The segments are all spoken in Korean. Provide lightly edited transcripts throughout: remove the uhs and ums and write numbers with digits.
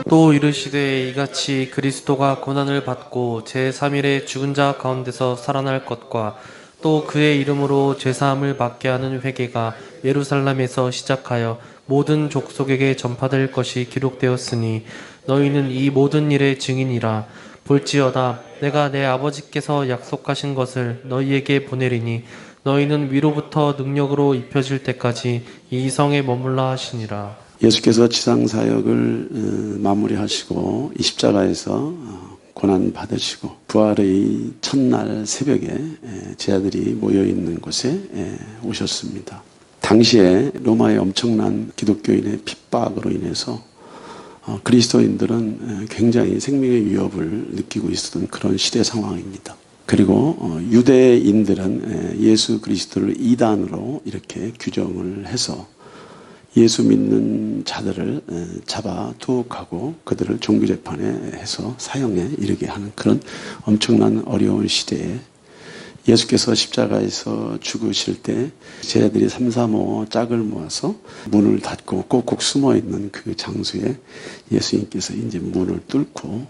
또 이르시되 이같이 그리스도가 고난을 받고 제3일에 죽은 자 가운데서 살아날 것과 또 그의 이름으로 죄사함을 받게 하는 회개가 예루살렘에서 시작하여 모든 족속에게 전파될 것이 기록되었으니 너희는 이 모든 일의 증인이라. 볼지어다 내가 내 아버지께서 약속하신 것을 너희에게 보내리니 너희는 위로부터 능력으로 입혀질 때까지 이 성에 머물라 하시니라. 예수께서 지상사역을 마무리하시고 이 십자가에서 고난 받으시고 부활의 첫날 새벽에 제자들이 모여있는 곳에 오셨습니다. 당시에 로마의 엄청난 기독교인의 핍박으로 인해서 그리스도인들은 굉장히 생명의 위협을 느끼고 있었던 그런 시대 상황입니다. 그리고 유대인들은 예수 그리스도를 이단으로 이렇게 규정을 해서 예수 믿는 자들을 잡아 투옥하고 그들을 종교재판에 해서 사형에 이르게 하는 그런 엄청난 어려운 시대에 예수께서 십자가에서 죽으실 때 제자들이 3, 4, 5 짝을 모아서 문을 닫고 꼭꼭 숨어있는 그 장소에 예수님께서 이제 문을 뚫고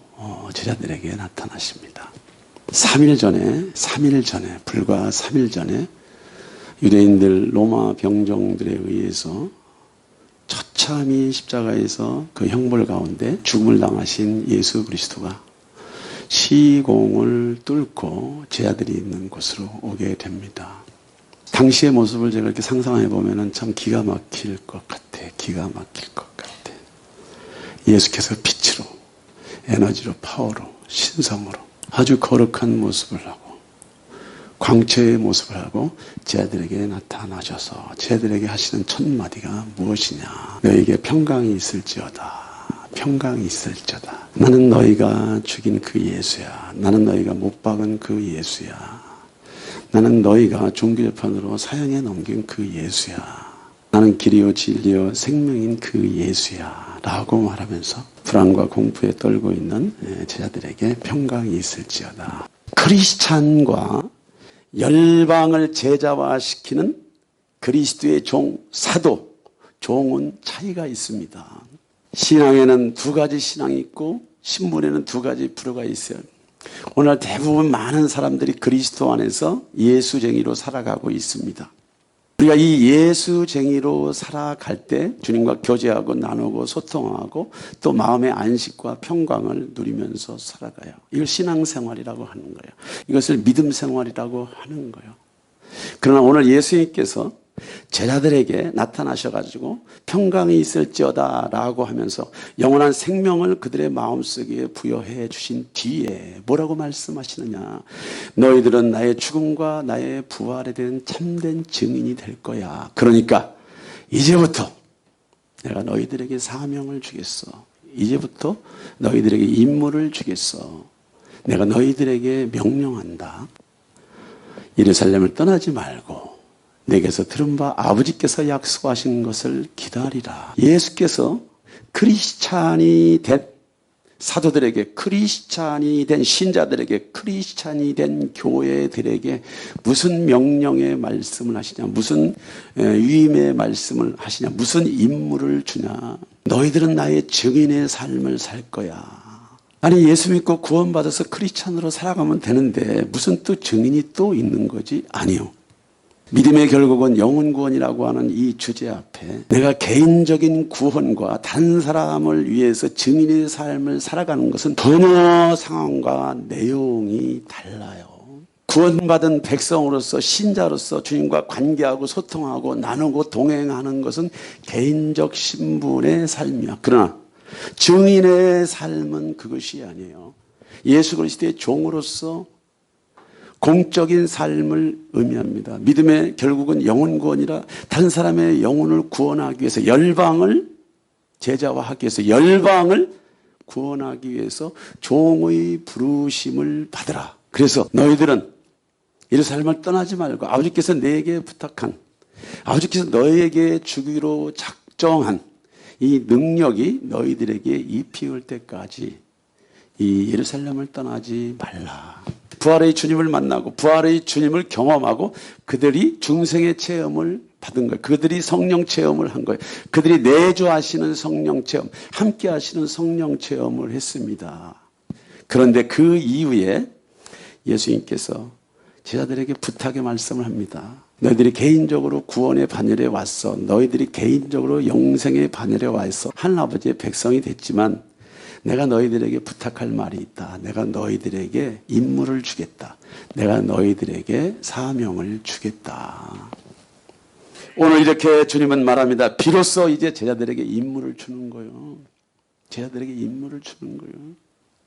제자들에게 나타나십니다. 3일 전에 불과 3일 전에 유대인들 로마 병정들에 의해서 처참히 십자가에서 그 형벌 가운데 죽음을 당하신 예수 그리스도가 시공을 뚫고 제자들이 있는 곳으로 오게 됩니다. 당시의 모습을 제가 이렇게 상상해 보면은 참 기가 막힐 것 같아. 기가 막힐 것 같아. 예수께서 빛으로, 에너지로, 파워로, 신성으로 아주 거룩한 모습을 하고 광채의 모습을 하고 제자들에게 나타나셔서 제자들에게 하시는 첫 마디가 무엇이냐. 너에게 평강이 있을지어다. 평강이 있을지어다. 나는 너희가 죽인 그 예수야. 나는 너희가 못 박은 그 예수야. 나는 너희가 종교재판으로 사형에 넘긴 그 예수야. 나는 길이요 진리요 생명인 그 예수야. 라고 말하면서 불안과 공포에 떨고 있는 제자들에게 평강이 있을지어다. 크리스찬과 열방을 제자화시키는 그리스도의 종, 사도, 종은 차이가 있습니다. 신앙에는 두 가지 신앙이 있고 신분에는 두 가지 부류가 있어요. 오늘 대부분 많은 사람들이 그리스도 안에서 예수쟁이로 살아가고 있습니다. 우리가 이 예수쟁이로 살아갈 때 주님과 교제하고 나누고 소통하고 또 마음의 안식과 평강을 누리면서 살아가요. 이걸 신앙생활이라고 하는 거예요. 이것을 믿음생활이라고 하는 거예요. 그러나 오늘 예수님께서 제자들에게 나타나셔가지고 평강이 있을지어다 라고 하면서 영원한 생명을 그들의 마음속에 부여해 주신 뒤에 뭐라고 말씀하시느냐. 너희들은 나의 죽음과 나의 부활에 대한 참된 증인이 될 거야. 그러니까 이제부터 내가 너희들에게 사명을 주겠어. 이제부터 너희들에게 임무를 주겠어. 내가 너희들에게 명령한다. 예루살렘을 떠나지 말고 내게서 들은 바 아버지께서 약속하신 것을 기다리라. 예수께서 크리스찬이 된 사도들에게, 크리스찬이 된 신자들에게, 크리스찬이 된 교회들에게 무슨 명령의 말씀을 하시냐, 무슨 위임의 말씀을 하시냐, 무슨 임무를 주냐. 너희들은 나의 증인의 삶을 살 거야. 아니 예수 믿고 구원받아서 크리스찬으로 살아가면 되는데 무슨 또 증인이 또 있는 거지? 아니요. 믿음의 결국은 영혼 구원이라고 하는 이 주제 앞에 내가 개인적인 구원과 다른 사람을 위해서 증인의 삶을 살아가는 것은 전혀 상황과 내용이 달라요. 구원받은 백성으로서 신자로서 주님과 관계하고 소통하고 나누고 동행하는 것은 개인적 신분의 삶이야. 그러나 증인의 삶은 그것이 아니에요. 예수 그리스도의 종으로서 공적인 삶을 의미합니다. 믿음의 결국은 영혼 구원이라 다른 사람의 영혼을 구원하기 위해서 열방을 제자화하기 위해서 열방을 구원하기 위해서 종의 부르심을 받으라. 그래서 너희들은 예루살렘을 떠나지 말고 아버지께서 내게 부탁한 아버지께서 너희에게 주기로 작정한 이 능력이 너희들에게 입히올 때까지 이 예루살렘을 떠나지 말라. 부활의 주님을 만나고 부활의 주님을 경험하고 그들이 중생의 체험을 받은 거예요. 그들이 성령 체험을 한 거예요. 그들이 내주하시는 성령 체험, 함께 하시는 성령 체험을 했습니다. 그런데 그 이후에 예수님께서 제자들에게 부탁의 말씀을 합니다. 너희들이 개인적으로 구원의 반열에 왔어. 너희들이 개인적으로 영생의 반열에 와 있어. 하나님아버지의 백성이 됐지만 내가 너희들에게 부탁할 말이 있다. 내가 너희들에게 임무를 주겠다. 내가 너희들에게 사명을 주겠다. 오늘 이렇게 주님은 말합니다. 비로소 이제 제자들에게 임무를 주는 거예요. 제자들에게 임무를 주는 거예요.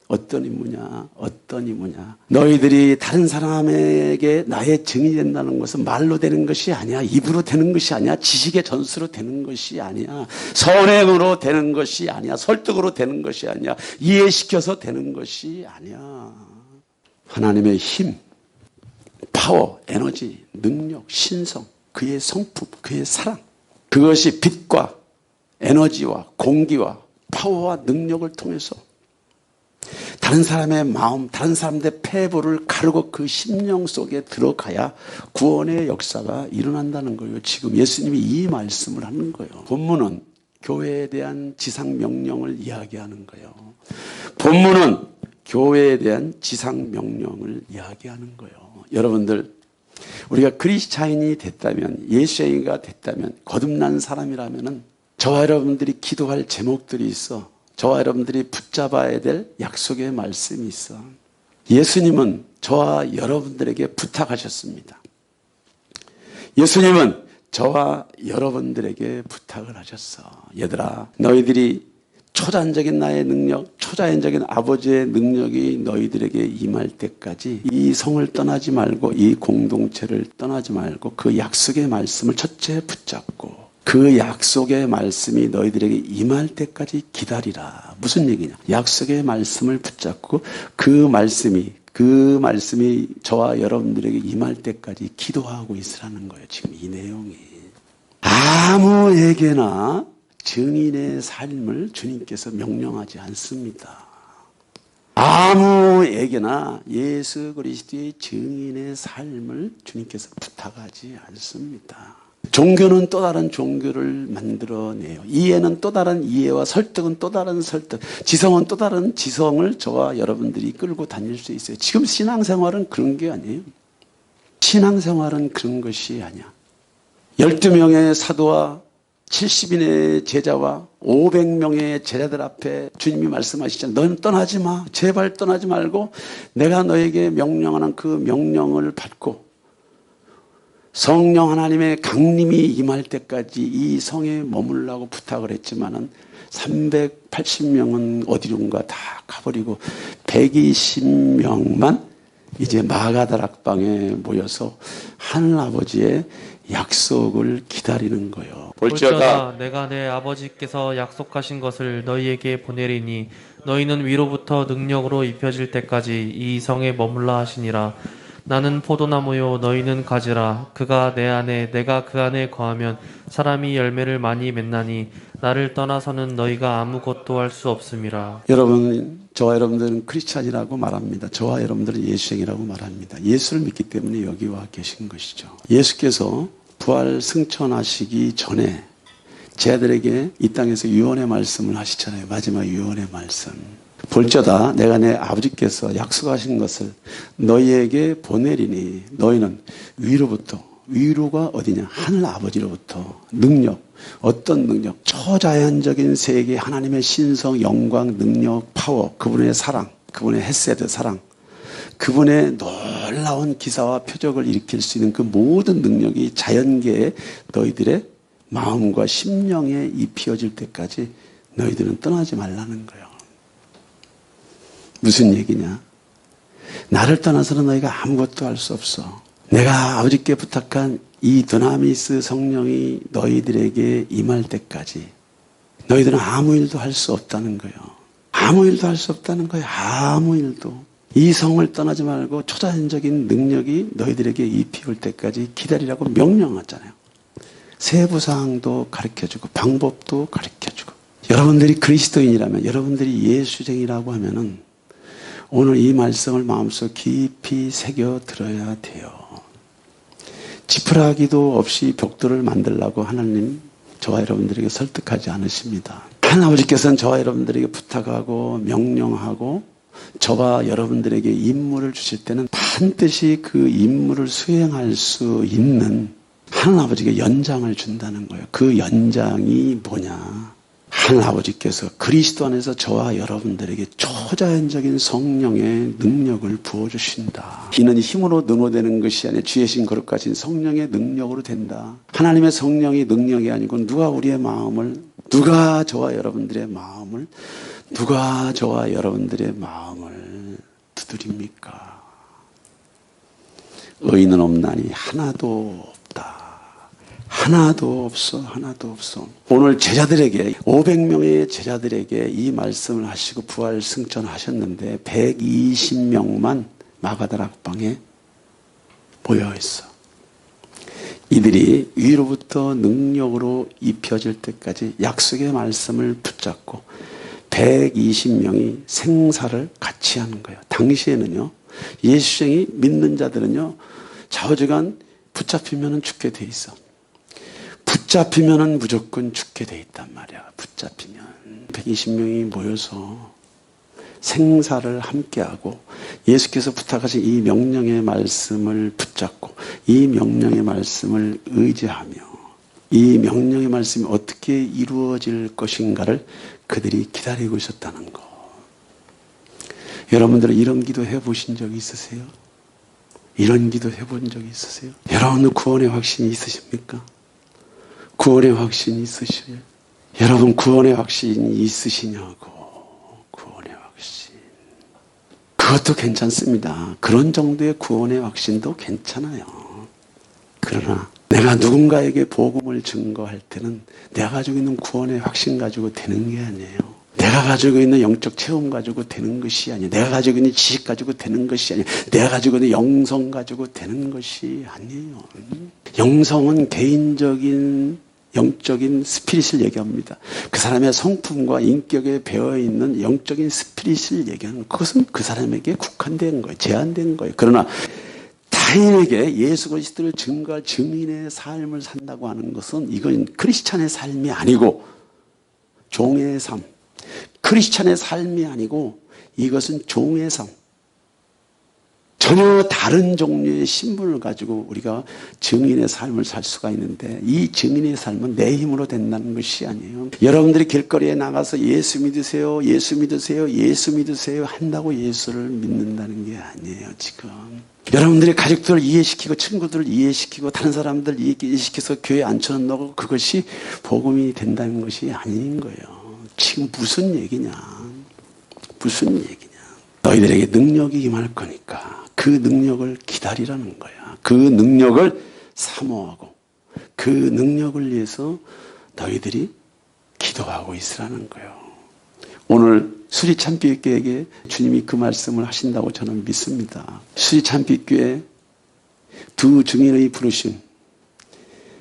어떤 임무냐? 어떤 임무냐? 너희들이 다른 사람에게 나의 증인이 된다는 것은 말로 되는 것이 아니야. 입으로 되는 것이 아니야. 지식의 전수로 되는 것이 아니야. 선행으로 되는 것이 아니야. 설득으로 되는 것이 아니야. 이해시켜서 되는 것이 아니야. 하나님의 힘, 파워, 에너지, 능력, 신성, 그의 성품, 그의 사랑, 그것이 빛과 에너지와 공기와 파워와 능력을 통해서 다른 사람의 마음, 다른 사람들의 폐부를 가르고 그 심령 속에 들어가야 구원의 역사가 일어난다는 거예요. 지금 예수님이 이 말씀을 하는 거예요. 본문은 교회에 대한 지상 명령을 이야기하는 거예요. 본문은 교회에 대한 지상 명령을 이야기하는 거예요. 여러분들, 우리가 그리스도인이 됐다면, 예수님이가 됐다면, 거듭난 사람이라면 저와 여러분들이 기도할 제목들이 있어. 저와 여러분들이 붙잡아야 될 약속의 말씀이 있어. 예수님은 저와 여러분들에게 부탁하셨습니다. 예수님은 저와 여러분들에게 부탁을 하셨어. 얘들아, 너희들이 초자연적인 나의 능력, 초자연적인 아버지의 능력이 너희들에게 임할 때까지 이 성을 떠나지 말고 이 공동체를 떠나지 말고 그 약속의 말씀을 첫째 붙잡고 그 약속의 말씀이 너희들에게 임할 때까지 기다리라. 무슨 얘기냐? 약속의 말씀을 붙잡고 그 말씀이 저와 여러분들에게 임할 때까지 기도하고 있으라는 거예요. 지금 이 내용이. 아무에게나 증인의 삶을 주님께서 명령하지 않습니다. 아무에게나 예수 그리스도의 증인의 삶을 주님께서 부탁하지 않습니다. 종교는 또 다른 종교를 만들어내요. 이해는 또 다른 이해와 설득은 또 다른 설득, 지성은 또 다른 지성을 저와 여러분들이 끌고 다닐 수 있어요. 지금 신앙생활은 그런 게 아니에요. 신앙생활은 그런 것이 아니야. 12명의 사도와 70인의 제자와 500명의 제자들 앞에 주님이 말씀하시잖아요. 너는 떠나지 마. 제발 떠나지 말고 내가 너에게 명령하는 그 명령을 받고 성령 하나님의 강림이 임할 때까지 이 성에 머물라고 부탁을 했지만은 380명은 어디론가 다 가버리고 120명만 이제 마가다락방에 모여서 하늘아버지의 약속을 기다리는 거예요. 볼지어다 내가 내 아버지께서 약속하신 것을 너희에게 보내리니 너희는 위로부터 능력으로 입혀질 때까지 이 성에 머물라 하시니라. 나는 포도나무요 너희는 가지라. 그가 내 안에 내가 그 안에 거하면 사람이 열매를 많이 맺나니 나를 떠나서는 너희가 아무것도 할 수 없음이라. 여러분, 저와 여러분들은 크리스찬이라고 말합니다. 저와 여러분들은 예수쟁이라고 말합니다. 예수를 믿기 때문에 여기 와 계신 것이죠. 예수께서 부활 승천하시기 전에 제자들에게 이 땅에서 유언의 말씀을 하시잖아요. 마지막 유언의 말씀. 볼지어다 내가 내 아버지께서 약속하신 것을 너희에게 보내리니 너희는 위로가 어디냐? 하늘 아버지로부터 능력, 어떤 능력? 초자연적인 세계 하나님의 신성, 영광, 능력, 파워, 그분의 사랑, 그분의 헤세드 사랑, 그분의 놀라운 기사와 표적을 일으킬 수 있는 그 모든 능력이 자연계에 너희들의 마음과 심령에 입히어질 때까지 너희들은 떠나지 말라는 거예요. 무슨 얘기냐? 나를 떠나서는 너희가 아무것도 할 수 없어. 내가 아버지께 부탁한 이 드나미스 성령이 너희들에게 임할 때까지 너희들은 아무 일도 할 수 없다는 거예요. 아무 일도 할 수 없다는 거예요. 아무 일도. 이 성을 떠나지 말고 초자연적인 능력이 너희들에게 입히올 때까지 기다리라고 명령하잖아요. 세부사항도 가르쳐주고 방법도 가르쳐주고. 여러분들이 그리스도인이라면, 여러분들이 예수쟁이라고 하면은 오늘 이 말씀을 마음속 깊이 새겨 들어야 돼요. 지푸라기도 없이 벽돌을 만들라고 하나님 저와 여러분들에게 설득하지 않으십니다. 하나님 아버지께서는 저와 여러분들에게 부탁하고 명령하고 저와 여러분들에게 임무를 주실 때는 반드시 그 임무를 수행할 수 있는 하나님 아버지께 연장을 준다는 거예요. 그 연장이 뭐냐? 하나님 아버지께서 그리스도 안에서 저와 여러분들에게 초자연적인 성령의 능력을 부어주신다. 이는 힘으로 능호되는 것이 아니라 주의 신 거룩하신 성령의 능력으로 된다. 하나님의 성령이 능력이 아니고 누가 저와 여러분들의 마음을 두드립니까? 의인은 없나니 하나도 없다. 하나도 없어. 오늘 제자들에게 500명의 제자들에게 이 말씀을 하시고 부활 승천하셨는데 120명만 마가다라 방에 모여 있어. 이들이 위로부터 능력으로 입혀질 때까지 약속의 말씀을 붙잡고 120명이 생사를 같이 하는 거예요. 당시에는요, 예수쟁이 믿는 자들은요, 좌우지간 붙잡히면 죽게 돼 있어. 붙잡히면 무조건 죽게 돼 있단 말이야. 붙잡히면 120명이 모여서 생사를 함께하고 예수께서 부탁하신 이 명령의 말씀을 붙잡고 이 명령의 말씀을 의지하며 이 명령의 말씀이 어떻게 이루어질 것인가를 그들이 기다리고 있었다는 거. 여러분들은 이런 기도 해보신 적이 있으세요? 이런 기도 해본 적이 있으세요? 여러분들 구원의 확신이 있으십니까? 구원의 확신이 있으시요? 여러분 구원의 확신이 있으시냐고. 구원의 확신. 그것도 괜찮습니다. 그런 정도의 구원의 확신도 괜찮아요. 그러나 내가 누군가에게 복음을 증거할 때는 내가 가지고 있는 구원의 확신 가지고 되는 게 아니에요. 내가 가지고 있는 영적 체험 가지고 되는 것이 아니에요. 내가 가지고 있는 지식 가지고 되는 것이 아니에요. 내가 가지고 있는 영성 가지고 되는 것이 아니에요. 영성은 개인적인 영적인 스피릿을 얘기합니다. 그 사람의 성품과 인격에 배어있는 영적인 스피릿을 얘기하는 그것은 그 사람에게 국한된 거예요. 제한된 거예요. 그러나 타인에게 예수 그리스도를 증거할 증인의 삶을 산다고 하는 것은 이건 크리스찬의 삶이 아니고 종의 삶. 크리스찬의 삶이 아니고 이것은 종의 삶. 전혀 다른 종류의 신분을 가지고 우리가 증인의 삶을 살 수가 있는데 이 증인의 삶은 내 힘으로 된다는 것이 아니에요. 여러분들이 길거리에 나가서 예수 믿으세요, 예수 믿으세요, 예수 믿으세요 한다고 예수를 믿는다는 게 아니에요. 지금 여러분들이 가족들을 이해시키고 친구들을 이해시키고 다른 사람들 이해시켜서 교회에 앉혀놓고 그것이 복음이 된다는 것이 아닌 거예요. 지금 무슨 얘기냐? 무슨 얘기냐? 너희들에게 능력이 임할 거니까 그 능력을 기다리라는 거야. 그 능력을 사모하고 그 능력을 위해서 너희들이 기도하고 있으라는 거예요. 오늘 수리참빛교회에게 주님이 그 말씀을 하신다고 저는 믿습니다. 수리참빛교회 두 증인의 부르심,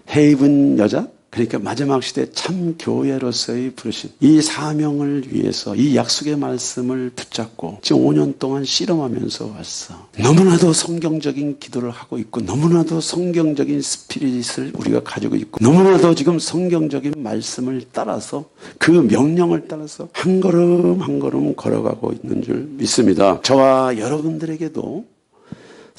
해입은 여자, 그러니까 마지막 시대 참 교회로서의 부르심, 이 사명을 위해서 이 약속의 말씀을 붙잡고 지금 5년 동안 씨름하면서 왔어. 너무나도 성경적인 기도를 하고 있고 너무나도 성경적인 스피릿을 우리가 가지고 있고 너무나도 지금 성경적인 말씀을 따라서 그 명령을 따라서 한 걸음 한 걸음 걸어가고 있는 줄 믿습니다. 저와 여러분들에게도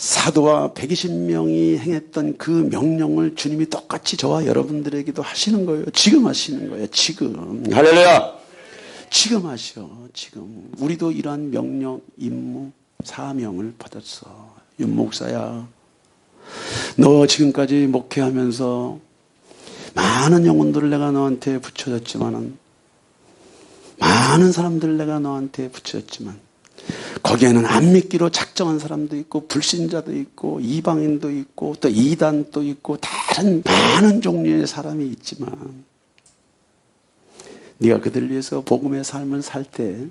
사도와 120명이 행했던 그 명령을 주님이 똑같이 저와 여러분들에게도 하시는 거예요. 지금 하시는 거예요. 지금. 할렐루야. 지금 하셔. 지금. 우리도 이러한 명령, 임무, 사명을 받았어. 윤 목사야. 너 지금까지 목회하면서 많은 영혼들을 내가 너한테 붙여줬지만은 많은 사람들을 내가 너한테 붙여줬지만 거기에는 안 믿기로 작정한 사람도 있고 불신자도 있고 이방인도 있고 또 이단도 있고 다른 많은 종류의 사람이 있지만 네가 그들을 위해서 복음의 삶을 살 때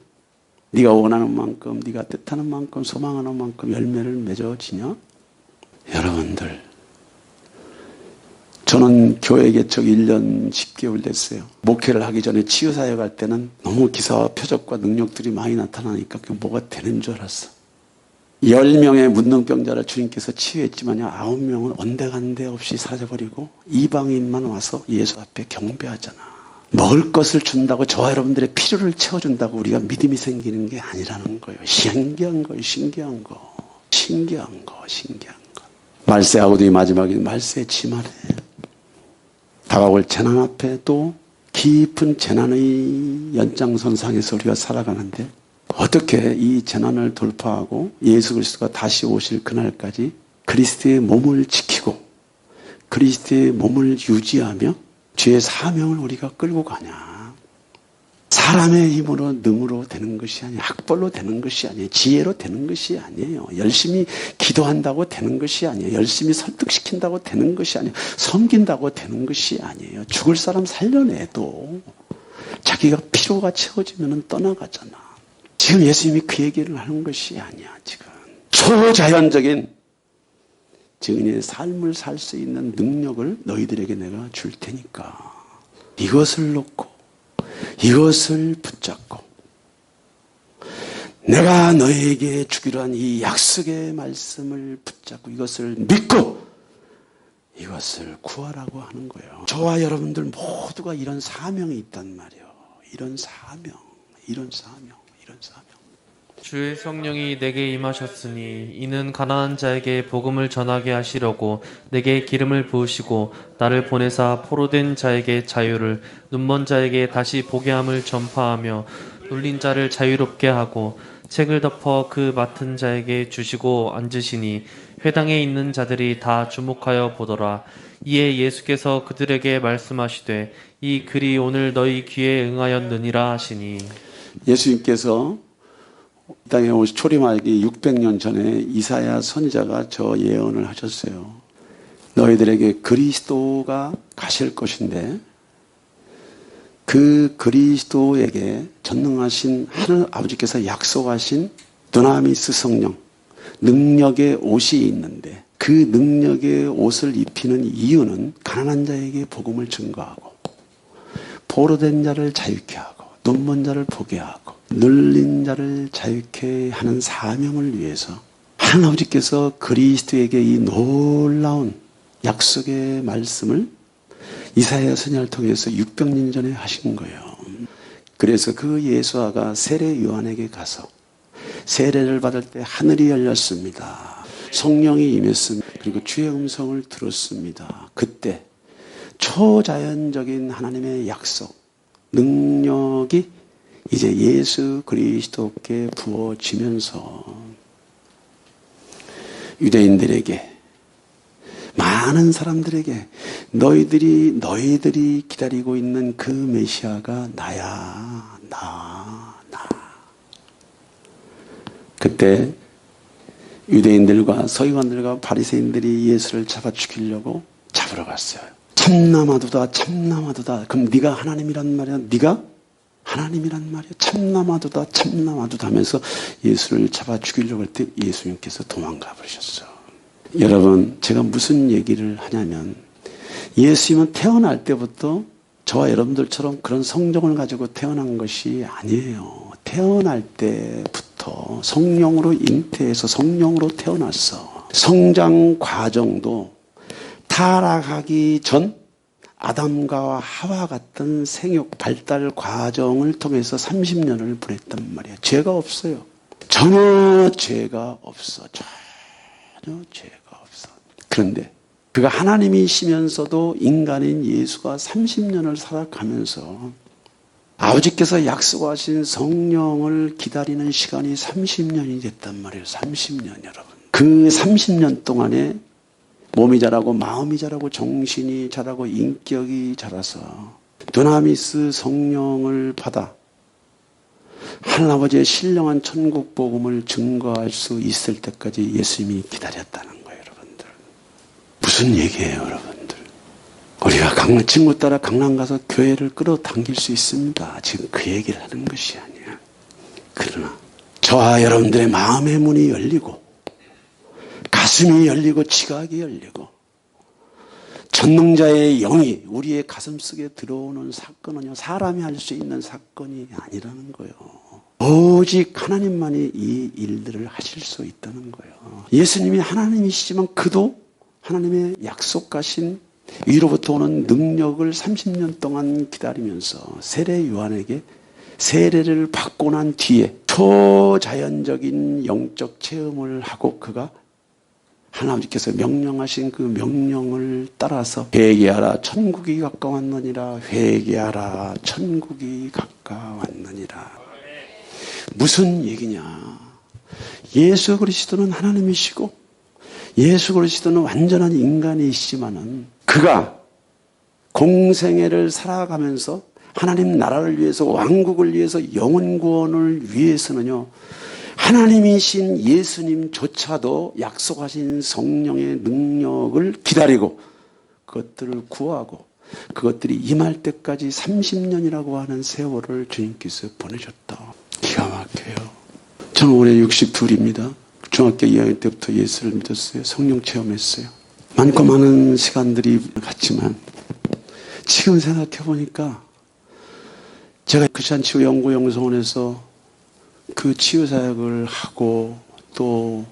네가 원하는 만큼 네가 뜻하는 만큼 소망하는 만큼 열매를 맺어지냐? 여러분들 저는 교회 개척 1년 10개월 됐어요. 목회를 하기 전에 치유사역 할 때는 너무 기사와 표적과 능력들이 많이 나타나니까 그게 뭐가 되는 줄 알았어. 10명의 문둥병자를 주님께서 치유했지만요, 9명은 온데간데 없이 사라져버리고 이방인만 와서 예수 앞에 경배하잖아. 먹을 것을 준다고 저와 여러분들의 필요를 채워준다고 우리가 믿음이 생기는 게 아니라는 거예요. 신기한 거예요. 신기한 거. 신기한 거. 신기한 거. 말세하고도 이 마지막에 말세 지말에 다가올 재난 앞에 또 깊은 재난의 연장선상에서 우리가 살아가는데 어떻게 이 재난을 돌파하고 예수 그리스도가 다시 오실 그날까지 그리스도의 몸을 지키고 그리스도의 몸을 유지하며 주의 사명을 우리가 끌고 가냐. 사람의 힘으로 능으로 되는 것이 아니에요. 학벌로 되는 것이 아니에요. 지혜로 되는 것이 아니에요. 열심히 기도한다고 되는 것이 아니에요. 열심히 설득시킨다고 되는 것이 아니에요. 섬긴다고 되는 것이 아니에요. 죽을 사람 살려내도 자기가 피로가 채워지면 떠나가잖아. 지금 예수님이 그 얘기를 하는 것이 아니야. 지금 초자연적인 증인의 삶을 살 수 있는 능력을 너희들에게 내가 줄 테니까 이것을 놓고 이것을 붙잡고 내가 너에게 주기로 한 이 약속의 말씀을 붙잡고 이것을 믿고 이것을 구하라고 하는 거예요. 저와 여러분들 모두가 이런 사명이 있단 말이에요. 이런 사명. 주의 성령이 내게 임하셨으니 이는 가난한 자에게 복음을 전하게 하시려고 내게 기름을 부으시고 나를 보내사 포로된 자에게 자유를 눈먼 자에게 다시 보게 함을 전파하며 눌린 자를 자유롭게 하고 책을 덮어 그 맡은 자에게 주시고 앉으시니 회당에 있는 자들이 다 주목하여 보더라. 이에 예수께서 그들에게 말씀하시되 이 글이 오늘 너희 귀에 응하였느니라 하시니. 예수님께서 이 땅에 오시 초림하기 600년 전에 이사야 선지자가 저 예언을 하셨어요. 너희들에게 그리스도가 가실 것인데 그 그리스도에게 전능하신 하늘 아버지께서 약속하신 두나미스 성령 능력의 옷이 있는데 그 능력의 옷을 입히는 이유는 가난한 자에게 복음을 증거하고 포로된 자를 자유케 하고 눈먼 자를 보게 하고 눌린 자를 자유케 하는 사명을 위해서 하나님 아버지께서 그리스도에게 이 놀라운 약속의 말씀을 이사야 선지자를 통해서 600년 전에 하신 거예요. 그래서 그 예수아가 세례 요한에게 가서 세례를 받을 때 하늘이 열렸습니다. 성령이 임했습니다. 그리고 주의 음성을 들었습니다. 그때 초자연적인 하나님의 약속, 능력이 이제 예수 그리스도께 부어지면서 유대인들에게 많은 사람들에게 너희들이 기다리고 있는 그 메시아가 나야. 나. 그때 유대인들과 서기관들과 바리새인들이 예수를 잡아 죽이려고 잡으러 갔어요. 참나마도다. 그럼 네가 하나님이란 말이야. 네가 하나님이란 말이야. 참나마도다 하면서 예수를 잡아 죽이려고 할 때 예수님께서 도망가 버리셨어. 여러분, 제가 무슨 얘기를 하냐면 예수님은 태어날 때부터 저와 여러분들처럼 그런 성정을 가지고 태어난 것이 아니에요. 태어날 때부터 성령으로 잉태해서 성령으로 태어났어. 성장 과정도 타락하기 전 아담과 하와 같은 생육 발달 과정을 통해서 30년을 보냈단 말이에요. 죄가 없어요. 전혀 죄가 없어. 그런데 그가 하나님이시면서도 인간인 예수가 30년을 살아가면서 아버지께서 약속하신 성령을 기다리는 시간이 30년이 됐단 말이에요. 30년 여러분. 그 30년 동안에 몸이 자라고 마음이 자라고 정신이 자라고 인격이 자라서 두나미스 성령을 받아 하나님아버지의 신령한 천국 복음을 증거할 수 있을 때까지 예수님이 기다렸다는 거예요. 여러분들. 무슨 얘기예요 여러분들. 우리가 친구 따라 강남 가서 교회를 끌어당길 수 있습니다. 지금 그 얘기를 하는 것이 아니야. 그러나 저와 여러분들의 마음의 문이 열리고 가슴이 열리고 지각이 열리고 전능자의 영이 우리의 가슴 속에 들어오는 사건은요, 사람이 할 수 있는 사건이 아니라는 거예요. 오직 하나님만이 이 일들을 하실 수 있다는 거예요. 예수님이 하나님이시지만 그도 하나님의 약속하신 위로부터 오는 능력을 30년 동안 기다리면서 세례 요한에게 세례를 받고 난 뒤에 초자연적인 영적 체험을 하고 그가 하나님께서 명령하신 그 명령을 따라서 회개하라 천국이 가까웠느니라, 회개하라 천국이 가까웠느니라. 무슨 얘기냐? 예수 그리스도는 하나님이시고 예수 그리스도는 완전한 인간이시지만은 그가 공생애를 살아가면서 하나님 나라를 위해서, 왕국을 위해서, 영혼 구원을 위해서는요, 하나님이신 예수님조차도 약속하신 성령의 능력을 기다리고 그것들을 구하고 그것들이 임할 때까지 30년이라고 하는 세월을 주님께서 보내셨다. 기가 막혀요. 저는 올해 62입니다. 중학교 2학년 때부터 예수를 믿었어요. 성령 체험했어요. 많고 많은 시간들이 갔지만 지금 생각해 보니까 제가 크리스천 치유 연구 영성원에서 그 치유 사역을 하고 또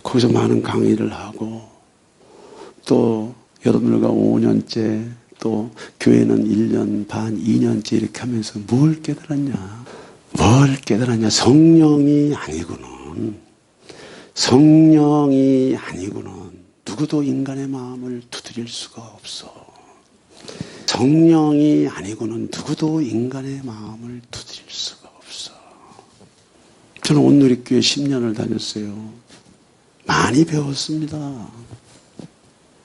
거기서 많은 강의를 하고 또 여러분들과 5년째 또 교회는 1년 반, 2년째 이렇게 하면서 뭘 깨달았냐? 뭘 깨달았냐? 성령이 아니고는 누구도 인간의 마음을 두드릴 수가 없어. 성령이 아니고는 누구도 인간의 마음을 두드릴 수가 없어. 저는 온누리교회 10년을 다녔어요. 많이 배웠습니다.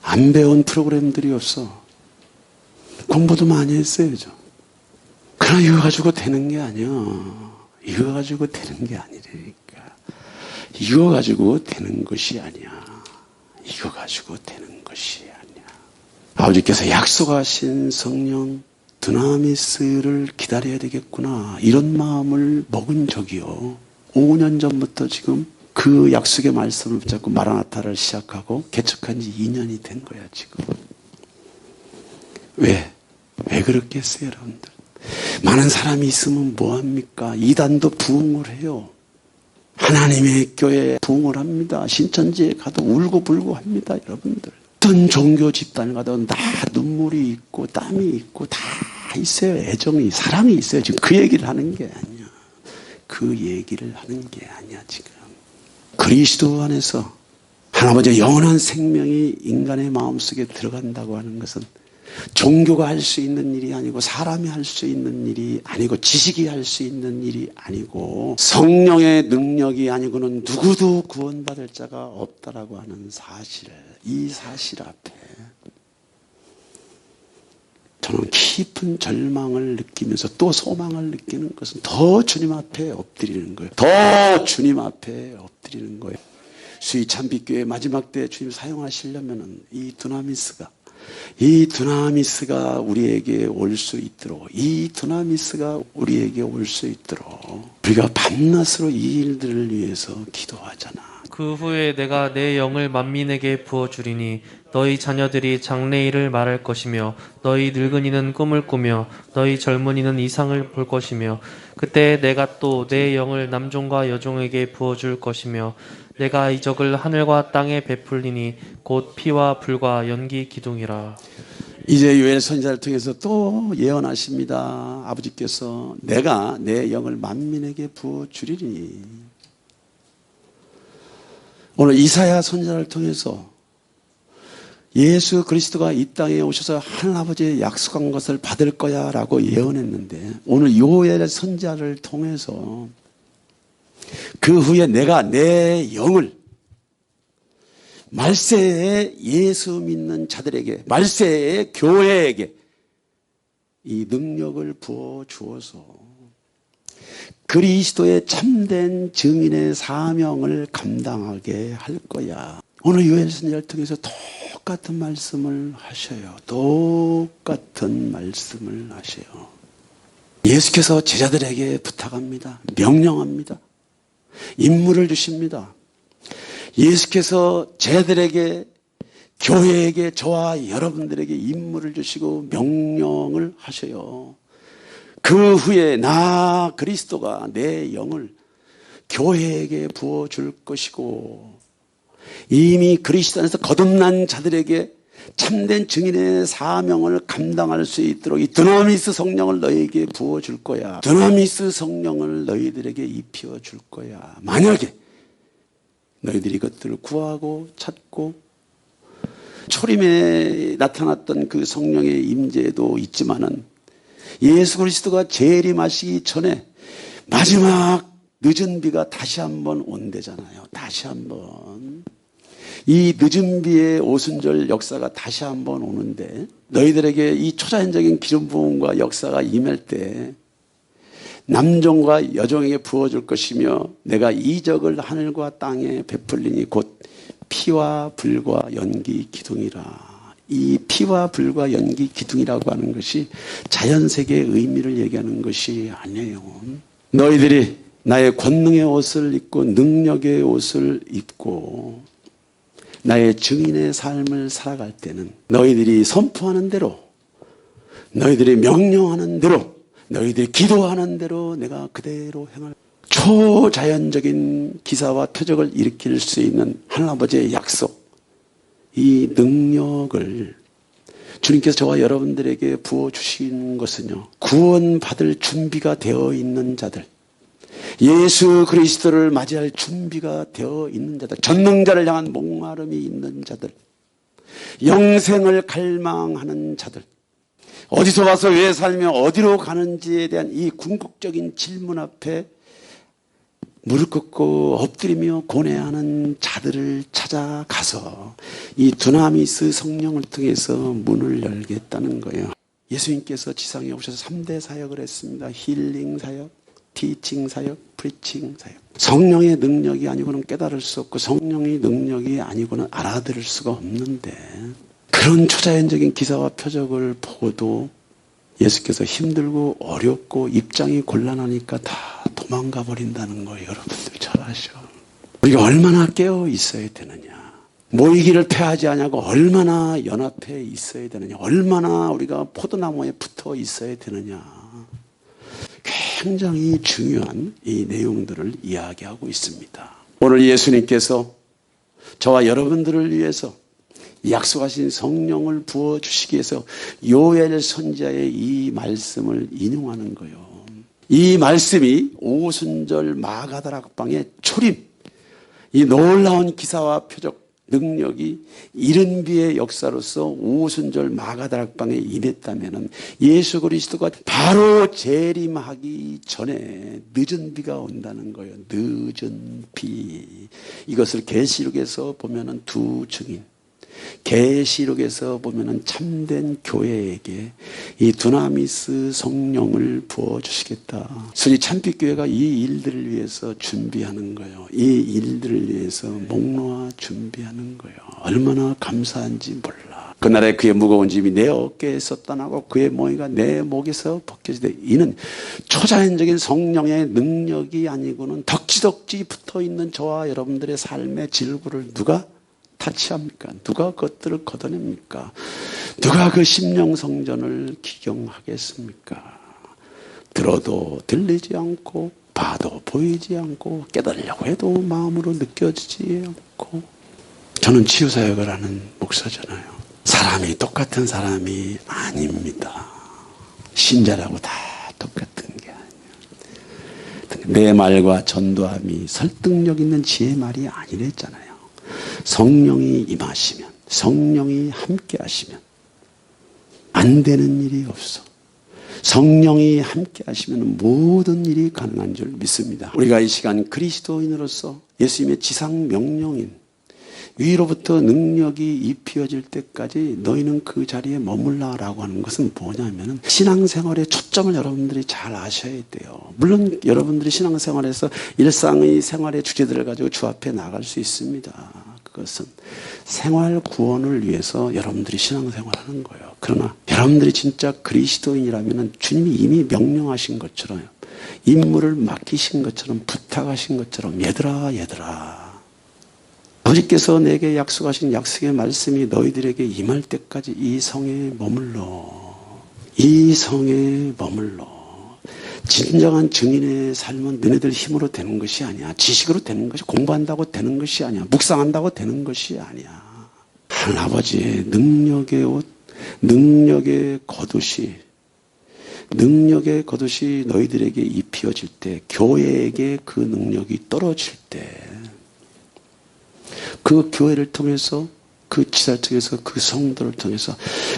안 배운 프로그램들이 없어. 공부도 많이 했어요, 저. 그러나 이거 가지고 되는 게 아니야. 이거 가지고 되는 게 아니라니까. 이거 가지고 되는 것이 아니야. 이거 가지고 되는 것이 아니야. 아버지께서 약속하신 성령 드나미스를 기다려야 되겠구나. 이런 마음을 먹은 적이요. 5년 전부터 지금 그 약속의 말씀을 붙잡고 마라나타를 시작하고 개척한 지 2년이 된 거야, 지금. 왜 그렇겠어요, 여러분들? 많은 사람이 있으면 뭐합니까? 이단도 부흥을 해요. 하나님의 교회에 부흥을 합니다. 신천지에 가도 울고불고 합니다, 여러분들. 어떤 종교 집단을 가도 다 눈물이 있고 땀이 있고 다 있어요. 애정이, 사랑이 있어요. 지금 그 얘기를 하는 게 아니야. 그 얘기를 하는 게 아니야, 지금. 그리스도 안에서 하나님의 영원한 생명이 인간의 마음속에 들어간다고 하는 것은 종교가 할 수 있는 일이 아니고 사람이 할 수 있는 일이 아니고 지식이 할 수 있는 일이 아니고 성령의 능력이 아니고는 누구도 구원받을 자가 없다라고 하는 사실, 이 사실 앞에 저는 깊은 절망을 느끼면서 또 소망을 느끼는 것은 더 주님 앞에 엎드리는 거예요. 더 주님 앞에 엎드리는 거예요. 수희 참빛교회 마지막 때 주님 사용하시려면은 이 두나미스가 우리에게 올 수 있도록, 우리가 밤낮으로 이 일들을 위해서 기도하잖아. 그 후에 내가 내 영을 만민에게 부어주리니 너희 자녀들이 장래일을 말할 것이며 너희 늙은이는 꿈을 꾸며 너희 젊은이는 이상을 볼 것이며 그때 내가 또 내 영을 남종과 여종에게 부어줄 것이며 내가 이적을 하늘과 땅에 베풀리니 곧 피와 불과 연기 기둥이라. 이제 요엘 선지자를 통해서 또 예언하십니다. 아버지께서 내가 내 영을 만민에게 부어주리니. 오늘 이사야 선지자를 통해서 예수 그리스도가 이 땅에 오셔서 하나님아버지의 약속한 것을 받을 거야 라고 예언했는데 오늘 요엘 선지자를 통해서 그 후에 내가 내 영을 말세에 예수 믿는 자들에게, 말세에 교회에게 이 능력을 부어주어서 그리스도의 참된 증인의 사명을 감당하게 할 거야. 오늘 요엘 선지자를 통해서 똑같은 말씀을 하셔요. 똑같은 말씀을 하셔요. 예수께서 제자들에게 부탁합니다. 명령합니다. 임무를 주십니다. 예수께서 제자들에게 교회에게, 저와 여러분들에게 임무를 주시고 명령을 하셔요. 그 후에 나 그리스도가 내 영을 교회에게 부어줄 것이고, 이미 그리스도 안에서 거듭난 자들에게 참된 증인의 사명을 감당할 수 있도록 이 드나미스 성령을 너희에게 부어줄 거야. 드나미스 성령을 너희들에게 입혀 줄 거야. 만약에 너희들이 이것들을 구하고 찾고, 초림에 나타났던 그 성령의 임재도 있지만은 예수 그리스도가 재림하시기 전에 마지막 늦은 비가 다시 한번 온대잖아요. 다시 한번. 이 늦은 비의 오순절 역사가 다시 한번 오는데, 너희들에게 이 초자연적인 기름 부음과 역사가 임할 때 남종과 여종에게 부어줄 것이며, 내가 이적을 하늘과 땅에 베풀리니 곧 피와 불과 연기 기둥이라. 이 피와 불과 연기 기둥이라고 하는 것이 자연세계의 의미를 얘기하는 것이 아니에요. 너희들이 나의 권능의 옷을 입고 능력의 옷을 입고 나의 증인의 삶을 살아갈 때는 너희들이 선포하는 대로, 너희들이 명령하는 대로, 너희들이 기도하는 대로 내가 그대로 행할, 초자연적인 기사와 표적을 일으킬 수 있는 하나님아버지의 약속, 이 능력을 주님께서 저와 여러분들에게 부어주신 것은요, 구원받을 준비가 되어 있는 자들, 예수 그리스도를 맞이할 준비가 되어 있는 자들, 전능자를 향한 목마름이 있는 자들, 영생을 갈망하는 자들, 어디서 와서 왜 살며 어디로 가는지에 대한 이 궁극적인 질문 앞에 무릎 꿇고 엎드리며 고뇌하는 자들을 찾아가서 이 두나미스 성령을 통해서 문을 열겠다는 거예요. 예수님께서 지상에 오셔서 3대 사역을 했습니다. 힐링 사역, 티칭 사역, 프리칭 사역. 성령의 능력이 아니고는 깨달을 수 없고, 성령의 능력이 아니고는 알아들을 수가 없는데, 그런 초자연적인 기사와 표적을 보고도 예수께서 힘들고 어렵고 입장이 곤란하니까 다 도망가 버린다는 거예요. 여러분들 잘 아셔. 우리가 얼마나 깨어 있어야 되느냐, 모이기를 패하지 않냐고 얼마나 연합해 있어야 되느냐, 얼마나 우리가 포도나무에 붙어 있어야 되느냐, 굉장히 중요한 이 내용들을 이야기하고 있습니다. 오늘 예수님께서 저와 여러분들을 위해서 약속하신 성령을 부어주시기 위해서 요엘 선지자의 이 말씀을 인용하는 거예요. 이 말씀이 오순절 마가다락방의 초림, 이 놀라운 기사와 표적, 능력이 이른 비의 역사로서 오순절 마가다락방에 임했다면 예수 그리스도가 바로 재림하기 전에 늦은 비가 온다는 거예요. 늦은 비. 이것을 계시록에서 보면은 두 증인, 계시록에서 보면은 참된 교회에게 이 두나미스 성령을 부어주시겠다. 순위 참빛교회가 이 일들을 위해서 준비하는 거예요. 이 일들을 위해서 목놓아 준비하는 거예요. 얼마나 감사한지 몰라. 그날에 그의 무거운 짐이 내 어깨에서 떠나고 그의 몽이가 내 목에서 벗겨지되, 이는 초자연적인 성령의 능력이 아니고는 덕지덕지 붙어있는 저와 여러분들의 삶의 질구를 누가 타치합니까? 누가 그것들을 걷어냅니까? 누가 그 심령성전을 기경하겠습니까? 들어도 들리지 않고, 봐도 보이지 않고, 깨달으려고 해도 마음으로 느껴지지 않고. 저는 치유사역을 하는 목사잖아요. 사람이 똑같은 사람이 아닙니다. 신자라고 다 똑같은 게 아니에요. 내 말과 전도함이 설득력 있는 지혜 말이 아니랬잖아요. 성령이 임하시면, 성령이 함께 하시면 안 되는 일이 없어. 성령이 함께 하시면 모든 일이 가능한 줄 믿습니다. 우리가 이 시간 그리스도인으로서 예수님의 지상 명령인 위로부터 능력이 입혀질 때까지 너희는 그 자리에 머물라라고 하는 것은 뭐냐면, 신앙생활의 초점을 여러분들이 잘 아셔야 돼요. 물론 여러분들이 신앙생활에서 일상의 생활의 주제들을 가지고 주 앞에 나갈 수 있습니다. 그것은 생활 구원을 위해서 여러분들이 신앙생활하는 거예요. 그러나 여러분들이 진짜 그리스도인이라면 주님이 이미 명령하신 것처럼, 임무를 맡기신 것처럼, 부탁하신 것처럼, 얘들아 아버지께서 내게 약속하신 약속의 말씀이 너희들에게 임할 때까지 이 성에 머물러. 이 성에 머물러. 진정한 증인의 삶은 너네들 힘으로 되는 것이 아니야. 지식으로 되는 것이, 공부한다고 되는 것이 아니야. 묵상한다고 되는 것이 아니야. 하나님 아버지의 능력의 옷, 능력의 겉옷이 너희들에게 입혀질 때, 교회에게 그 능력이 떨어질 때, 그 교회를 통해서, 그 지사청에서, 그 성도를 통해서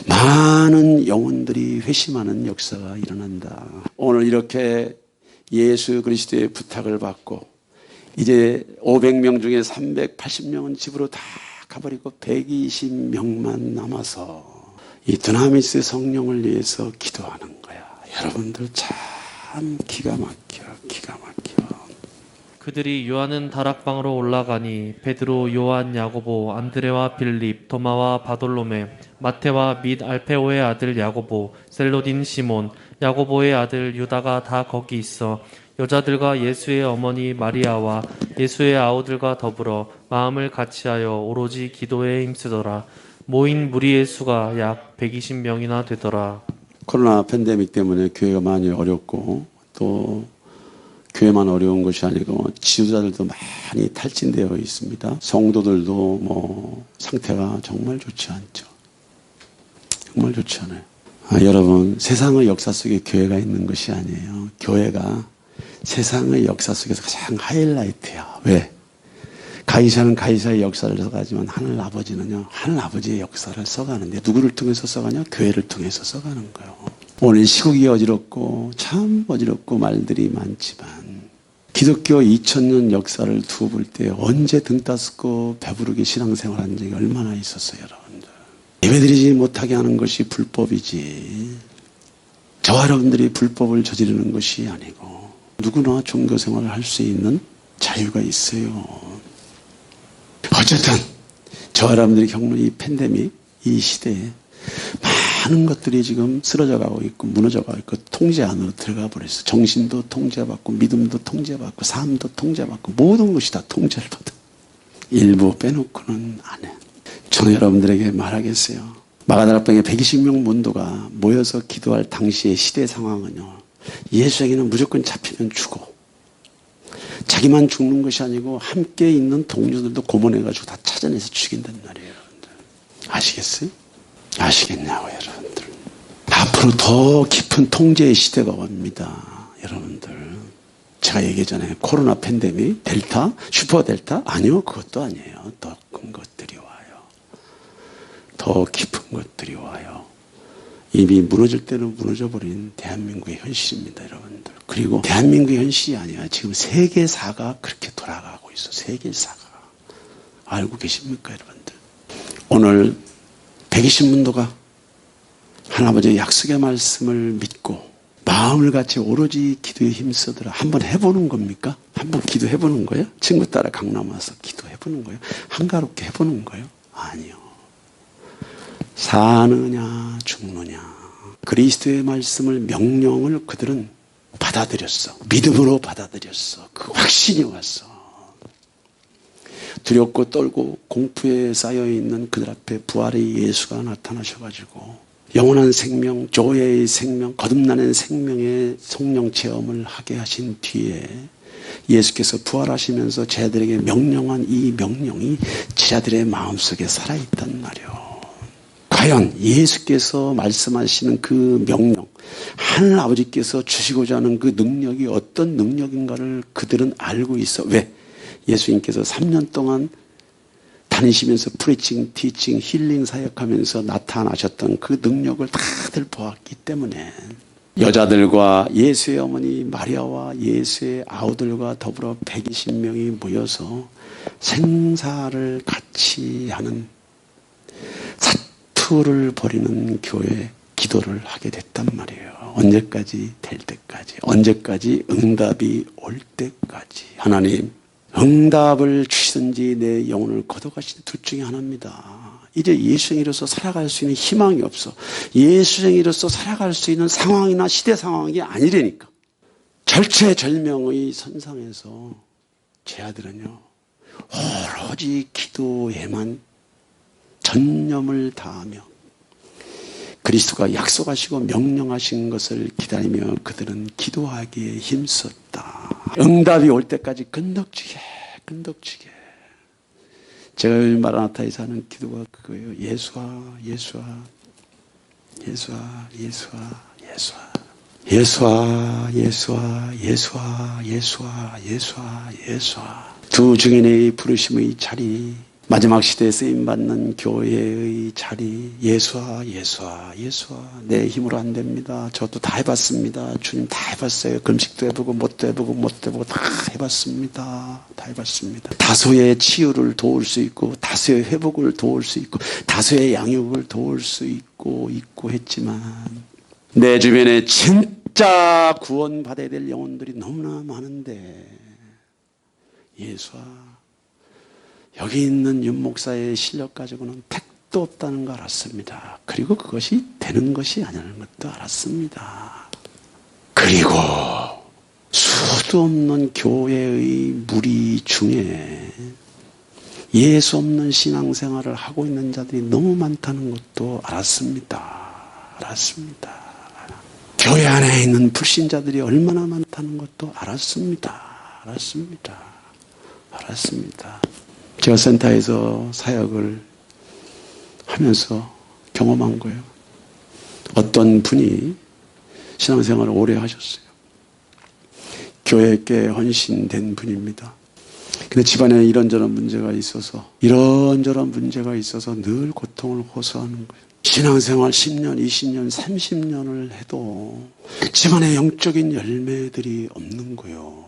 많은 영혼들이 회심하는 역사가 일어난다. 오늘 이렇게 예수 그리스도의 부탁을 받고 이제 500명 중에 380명은 집으로 다 가버리고 120명만 남아서 이 드나미스 성령을 위해서 기도하는 거야. 여러분들 참 기가 막혀. 그들이 요한은 다락방으로 올라가니 베드로, 요한, 야고보, 안드레와 빌립, 도마와 바돌로메, 마테와 및 알페오의 아들 야고보, 셀로딘 시몬, 야고보의 아들 유다가 다 거기 있어 여자들과 예수의 어머니 마리아와 예수의 아우들과 더불어 마음을 같이하여 오로지 기도에 힘쓰더라. 모인 무리의 수가 약 120명이나 되더라. 코로나 팬데믹 때문에 교회가 많이 어렵고 또 교회만 어려운 것이 아니고 지도자들도 많이 탈진되어 있습니다. 성도들도 상태가 정말 좋지 않죠. 정말 좋지 않아요. 여러분, 세상의 역사 속에 교회가 있는 것이 아니에요. 교회가 세상의 역사 속에서 가장 하이라이트야. 왜? 가이사는 가이사의 역사를 써가지만 하늘 아버지는요, 하늘 아버지의 역사를 써가는데 누구를 통해서 써가냐? 교회를 통해서 써가는 거예요. 오늘 시국이 어지럽고 참 어지럽고 말들이 많지만 기독교 2000년 역사를 두고 볼 때 언제 등 따스고 배부르게 신앙생활한 적이 얼마나 있었어요, 여러분들. 예배드리지 못하게 하는 것이 불법이지. 저와 여러분들이 불법을 저지르는 것이 아니고 누구나 종교생활을 할 수 있는 자유가 있어요. 어쨌든 저와 여러분들이 겪는 이 팬데믹, 이 시대에 많은 것들이 지금 쓰러져 가고 있고 무너져 가고 있고 통제 안으로 들어가 버렸어. 정신도 통제받고 믿음도 통제받고 삶도 통제받고 모든 것이 다 통제를 받아. 일부 빼놓고는 안 해. 저는 여러분들에게 말하겠어요. 마가다락방에 120명 문도가 모여서 기도할 당시의 시대 상황은요. 예수에게는 무조건 잡히면 죽어. 자기만 죽는 것이 아니고 함께 있는 동료들도 고문해가지고 다 찾아내서 죽인단 말이에요. 여러분들. 아시겠어요? 아시겠냐고 여러분들. 앞으로 더 깊은 통제의 시대가 옵니다. 여러분들. 제가 얘기했잖아요. 코로나 팬데믹, 델타, 슈퍼 델타? 아니요. 그것도 아니에요. 더 큰 것들이 와요. 더 깊은 것들이 와요. 이미 무너질 때는 무너져버린 대한민국의 현실입니다. 여러분들. 그리고 대한민국의 현실이 아니라 지금 세계사가 그렇게 돌아가고 있어. 세계사가. 알고 계십니까 여러분들? 오늘 120문도가 하나님의 약속의 말씀을 믿고 마음을 같이 오로지 기도에 힘쓰더라. 한번 해보는 겁니까? 한번 기도해보는 거예요? 친구 따라 강남 와서 기도해보는 거예요? 한가롭게 해보는 거예요? 아니요. 사느냐 죽느냐. 그리스도의 말씀을 명령을 그들은 받아들였어. 믿음으로 받아들였어. 그 확신이 왔어. 두렵고 떨고 공포에 쌓여있는 그들 앞에 부활의 예수가 나타나셔가지고 영원한 생명, 조예의 생명, 거듭나는 생명의 성령 체험을 하게 하신 뒤에 예수께서 부활하시면서 제자들에게 명령한 이 명령이 제자들의 마음속에 살아있단 말이에요. 과연 예수께서 말씀하시는 그 명령, 하늘 아버지께서 주시고자 하는 그 능력이 어떤 능력인가를 그들은 알고 있어. 왜? 예수님께서 3년 동안 다니시면서 프리칭, 티칭, 힐링 사역하면서 나타나셨던 그 능력을 다들 보았기 때문에 여자들과 예수의 어머니 마리아와 예수의 아우들과 더불어 120명이 모여서 생사를 같이 하는 사투를 벌이는 교회 기도를 하게 됐단 말이에요. 언제까지? 될 때까지. 언제까지? 응답이 올 때까지. 하나님, 응답을 주시든지 내 영혼을 걷어가시는 둘 중에 하나입니다. 이제 예수쟁이로서 살아갈 수 있는 희망이 없어. 예수쟁이로서 살아갈 수 있는 상황이나 시대 상황이 아니라니까. 절체절명의 선상에서 제 아들은요, 오로지 기도에만 전념을 다하며 그리스도가 약속하시고 명령하신 것을 기다리며 그들은 기도하기에 힘썼다. 응답이 올 때까지 끈덕지게 제가 요즘 마라나타에서 하는 기도가 그거예요. 예수아 예수아 예수아 예수아 예수아 예수아 예수아 예수아 예수아 예수아 예수아 두 증인의 부르심의 자리 마지막 시대에 쓰임받는 교회의 자리 예수아 예수아 예수아 내 힘으로 안 됩니다. 저도 다 해봤습니다. 주님 다 해봤어요. 금식도 해보고 못도 해보고 다 해봤습니다. 다 해봤습니다. 다소의 치유를 도울 수 있고 다소의 회복을 도울 수 있고 다소의 양육을 도울 수 있고 했지만 내 주변에 진짜 구원받아야 될 영혼들이 너무나 많은데 예수아 여기 있는 윤 목사의 실력 가지고는 택도 없다는 걸 알았습니다. 그리고 그것이 되는 것이 아니라는 것도 알았습니다. 그리고 수도 없는 교회의 무리 중에 예수 없는 신앙생활을 하고 있는 자들이 너무 많다는 것도 알았습니다. 교회 안에 있는 불신자들이 얼마나 많다는 것도 알았습니다. 제가 센터에서 사역을 하면서 경험한 거예요. 어떤 분이 신앙생활을 오래 하셨어요. 교회께 헌신된 분입니다. 근데 집안에 이런저런 문제가 있어서 늘 고통을 호소하는 거예요. 신앙생활 10년, 20년, 30년을 해도 집안에 영적인 열매들이 없는 거예요.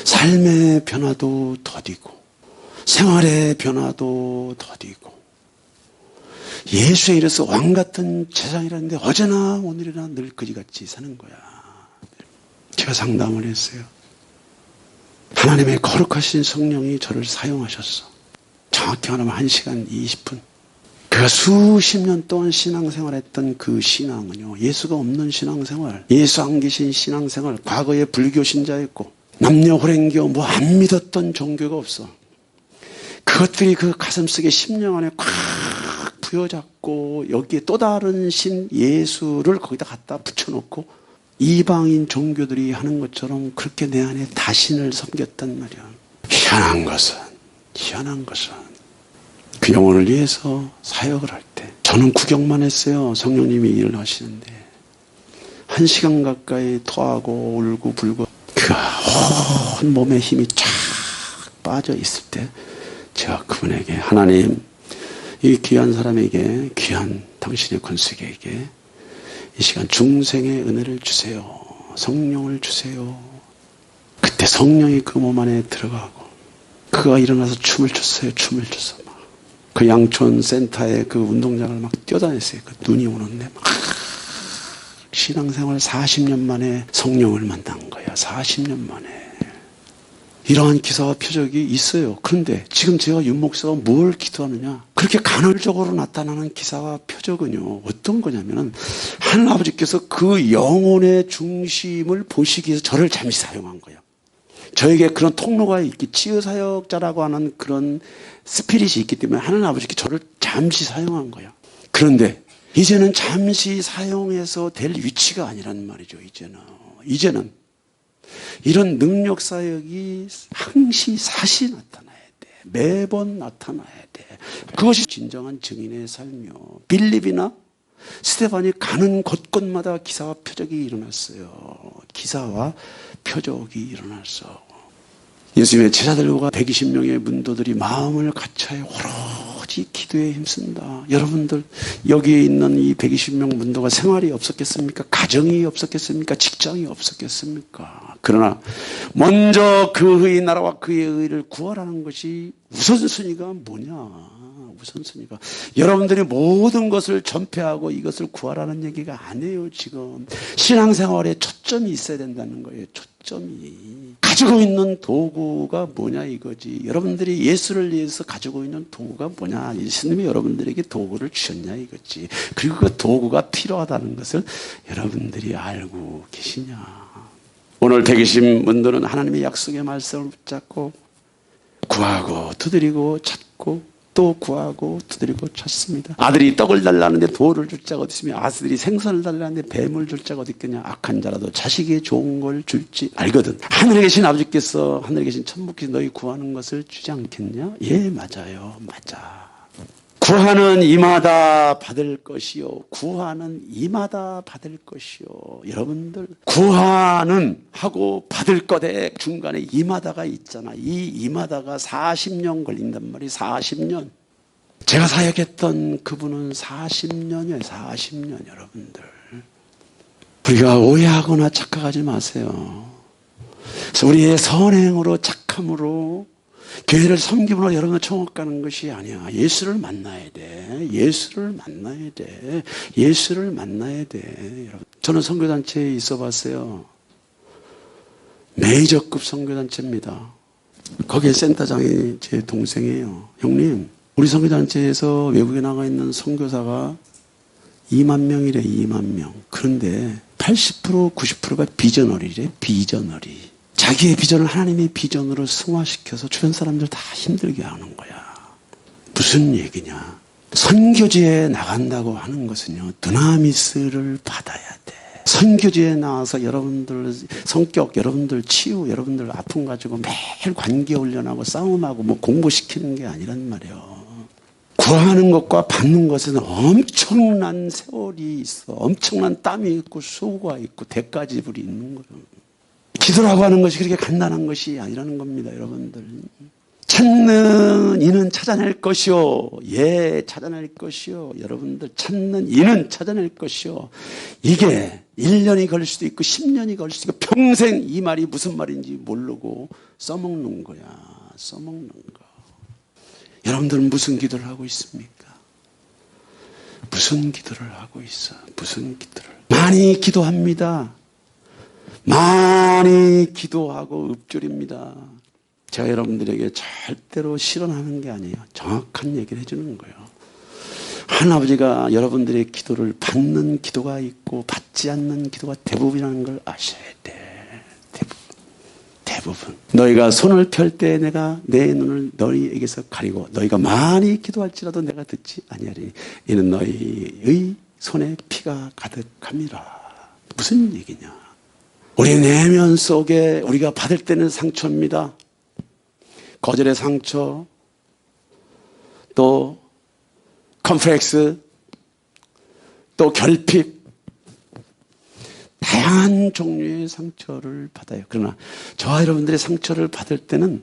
삶의 변화도 더디고 생활의 변화도 더디고 예수에 이르러서 왕같은 세상이라는데 어제나 오늘이나 늘 그지같이 사는 거야. 제가 상담을 했어요. 하나님의 거룩하신 성령이 저를 사용하셨어. 정확히 말하면 1시간 20분. 그가 수십 년 동안 신앙생활했던 그 신앙은요. 예수가 없는 신앙생활, 예수 안 계신 신앙생활, 과거에 불교 신자였고 남녀 호랭교 뭐 안 믿었던 종교가 없어. 그것들이 그 가슴속에 심령 안에 꽉 부여잡고 여기에 또 다른 신 예수를 거기다 갖다 붙여놓고 이방인 종교들이 하는 것처럼 그렇게 내 안에 다신을 섬겼단 말이야. 희한한 것은 그 영혼을 위해서 사역을 할 때 저는 구경만 했어요. 성령님이 일을 하시는데 1시간 가까이 토하고 울고 불고 그 온 몸에 힘이 쫙 빠져 있을 때 제가 그분에게 하나님 이 귀한 사람에게 귀한 당신의 권속에게 이 시간 중생의 은혜를 주세요. 성령을 주세요. 그때 성령이 그 몸 안에 들어가고 그가 일어나서 춤을 췄어요. 막. 그 양촌 센터에 그 운동장을 막 뛰어다녔어요. 그 눈이 오는데 막 신앙생활 40년 만에 성령을 만난 거예요. 40년 만에. 이러한 기사와 표적이 있어요. 그런데 지금 제가 윤 목사가 뭘 기도하느냐? 그렇게 간헐적으로 나타나는 기사와 표적은요. 어떤 거냐면은 하나님 아버지께서 그 영혼의 중심을 보시기 위해서 저를 잠시 사용한 거예요. 저에게 그런 통로가 있기 치유사역자라고 하는 그런 스피릿이 있기 때문에 하나님 아버지께 저를 잠시 사용한 거예요. 그런데 이제는 잠시 사용해서 될 위치가 아니란 말이죠. 이제는 이런 능력 사역이 항시사시 나타나야 돼. 매번 나타나야 돼. 그것이 진정한 증인의 삶이요. 빌립이나 스테반이 가는 곳곳마다 기사와 표적이 일어났어요. 기사와 표적이 일어났어. 예수님의 제자들과 120명의 문도들이 마음을 같이하여 오로지 기도에 힘쓴다. 여러분들 여기에 있는 이 120명 문도가 생활이 없었겠습니까? 가정이 없었겠습니까? 직장이 없었겠습니까? 그러나 먼저 그의 나라와 그의 의를 구하라는 것이 우선순위가 뭐냐? 우선순위가 여러분들이 모든 것을 전폐하고 이것을 구하라는 얘기가 아니에요. 지금 신앙생활에 초점이 있어야 된다는 거예요. 초점이 가지고 있는 도구가 뭐냐 이거지. 여러분들이 예수를 위해서 가지고 있는 도구가 뭐냐. 예수님이 여러분들에게 도구를 주셨냐 이거지. 그리고 그 도구가 필요하다는 것을 여러분들이 알고 계시냐. 오늘 120 문도는 하나님의 약속의 말씀을 붙잡고 구하고 두드리고 찾고 또 구하고 두드리고 찾습니다. 아들이 떡을 달라는데 돌을 줄 자가 어디 있으며 아들이 생선을 달라는데 뱀을 줄 자가 어디 있겠냐. 악한 자라도 자식이 좋은 걸 줄지 알거든. 하늘에 계신 아버지께서 하늘에 계신 천부께서 너희 구하는 것을 주지 않겠냐? 예, 맞아요. 맞아. 구하는 이마다 받을 것이요. 구하는 이마다 받을 것이요. 여러분들 구하는 하고 받을 것에 중간에 이마다가 있잖아. 이 이마다가 40년 걸린단 말이에요. 40년. 제가 사역했던 그분은 40년이에요. 40년 여러분들. 우리가 오해하거나 착각하지 마세요. 그래서 우리의 선행으로 착함으로 교회를 섬김으로 여러분을 천국 가는 것이 아니야. 예수를 만나야 돼. 예수를 만나야 돼. 예수를 만나야 돼. 여러분. 저는 선교단체에 있어 봤어요. 메이저급 선교단체입니다. 거기에 센터장이 제 동생이에요. 형님, 우리 선교단체에서 외국에 나가 있는 선교사가 2만 명이래. 2만 명. 그런데 80% 90%가 비저너리래. 비저너리. 자기의 비전을 하나님의 비전으로 승화시켜서 주변 사람들 다 힘들게 하는 거야. 무슨 얘기냐. 선교지에 나간다고 하는 것은요, 드나미스를 받아야 돼. 선교지에 나와서 여러분들 성격, 여러분들 치유, 여러분들 아픔 가지고 매일 관계 훈련하고 싸움하고 뭐 공부시키는 게 아니란 말이에요. 구하는 것과 받는 것은 엄청난 세월이 있어. 엄청난 땀이 있고 수고가 있고 대가지불이 있는 거예요. 기도라고 하는 것이 그렇게 간단한 것이 아니라는 겁니다, 여러분들. 찾는 이는 찾아낼 것이요. 예, 찾아낼 것이요. 여러분들 찾는 이는 찾아낼 것이요. 이게 1년이 걸릴 수도 있고 10년이 걸릴 수도 있고 평생 이 말이 무슨 말인지 모르고 써먹는 거야. 써먹는 거. 여러분들은 무슨 기도를 하고 있습니까? 무슨 기도를 하고 있어? 무슨 기도를? 많이 기도합니다. 많이 기도하고 읊조립니다. 제가 여러분들에게 절대로 실언하는 게 아니에요. 정확한 얘기를 해주는 거예요. 하나님 아버지가 여러분들의 기도를 받는 기도가 있고 받지 않는 기도가 대부분이라는 걸 아셔야 돼. 대부분. 너희가 손을 펼 때 내가 내 눈을 너희에게서 가리고 너희가 많이 기도할지라도 내가 듣지 아니하리니 이는 너희의 손에 피가 가득함이라. 무슨 얘기냐. 우리 내면 속에 우리가 받을 때는 상처입니다. 거절의 상처, 또 컴플렉스, 또 결핍, 다양한 종류의 상처를 받아요. 그러나 저와 여러분들의 상처를 받을 때는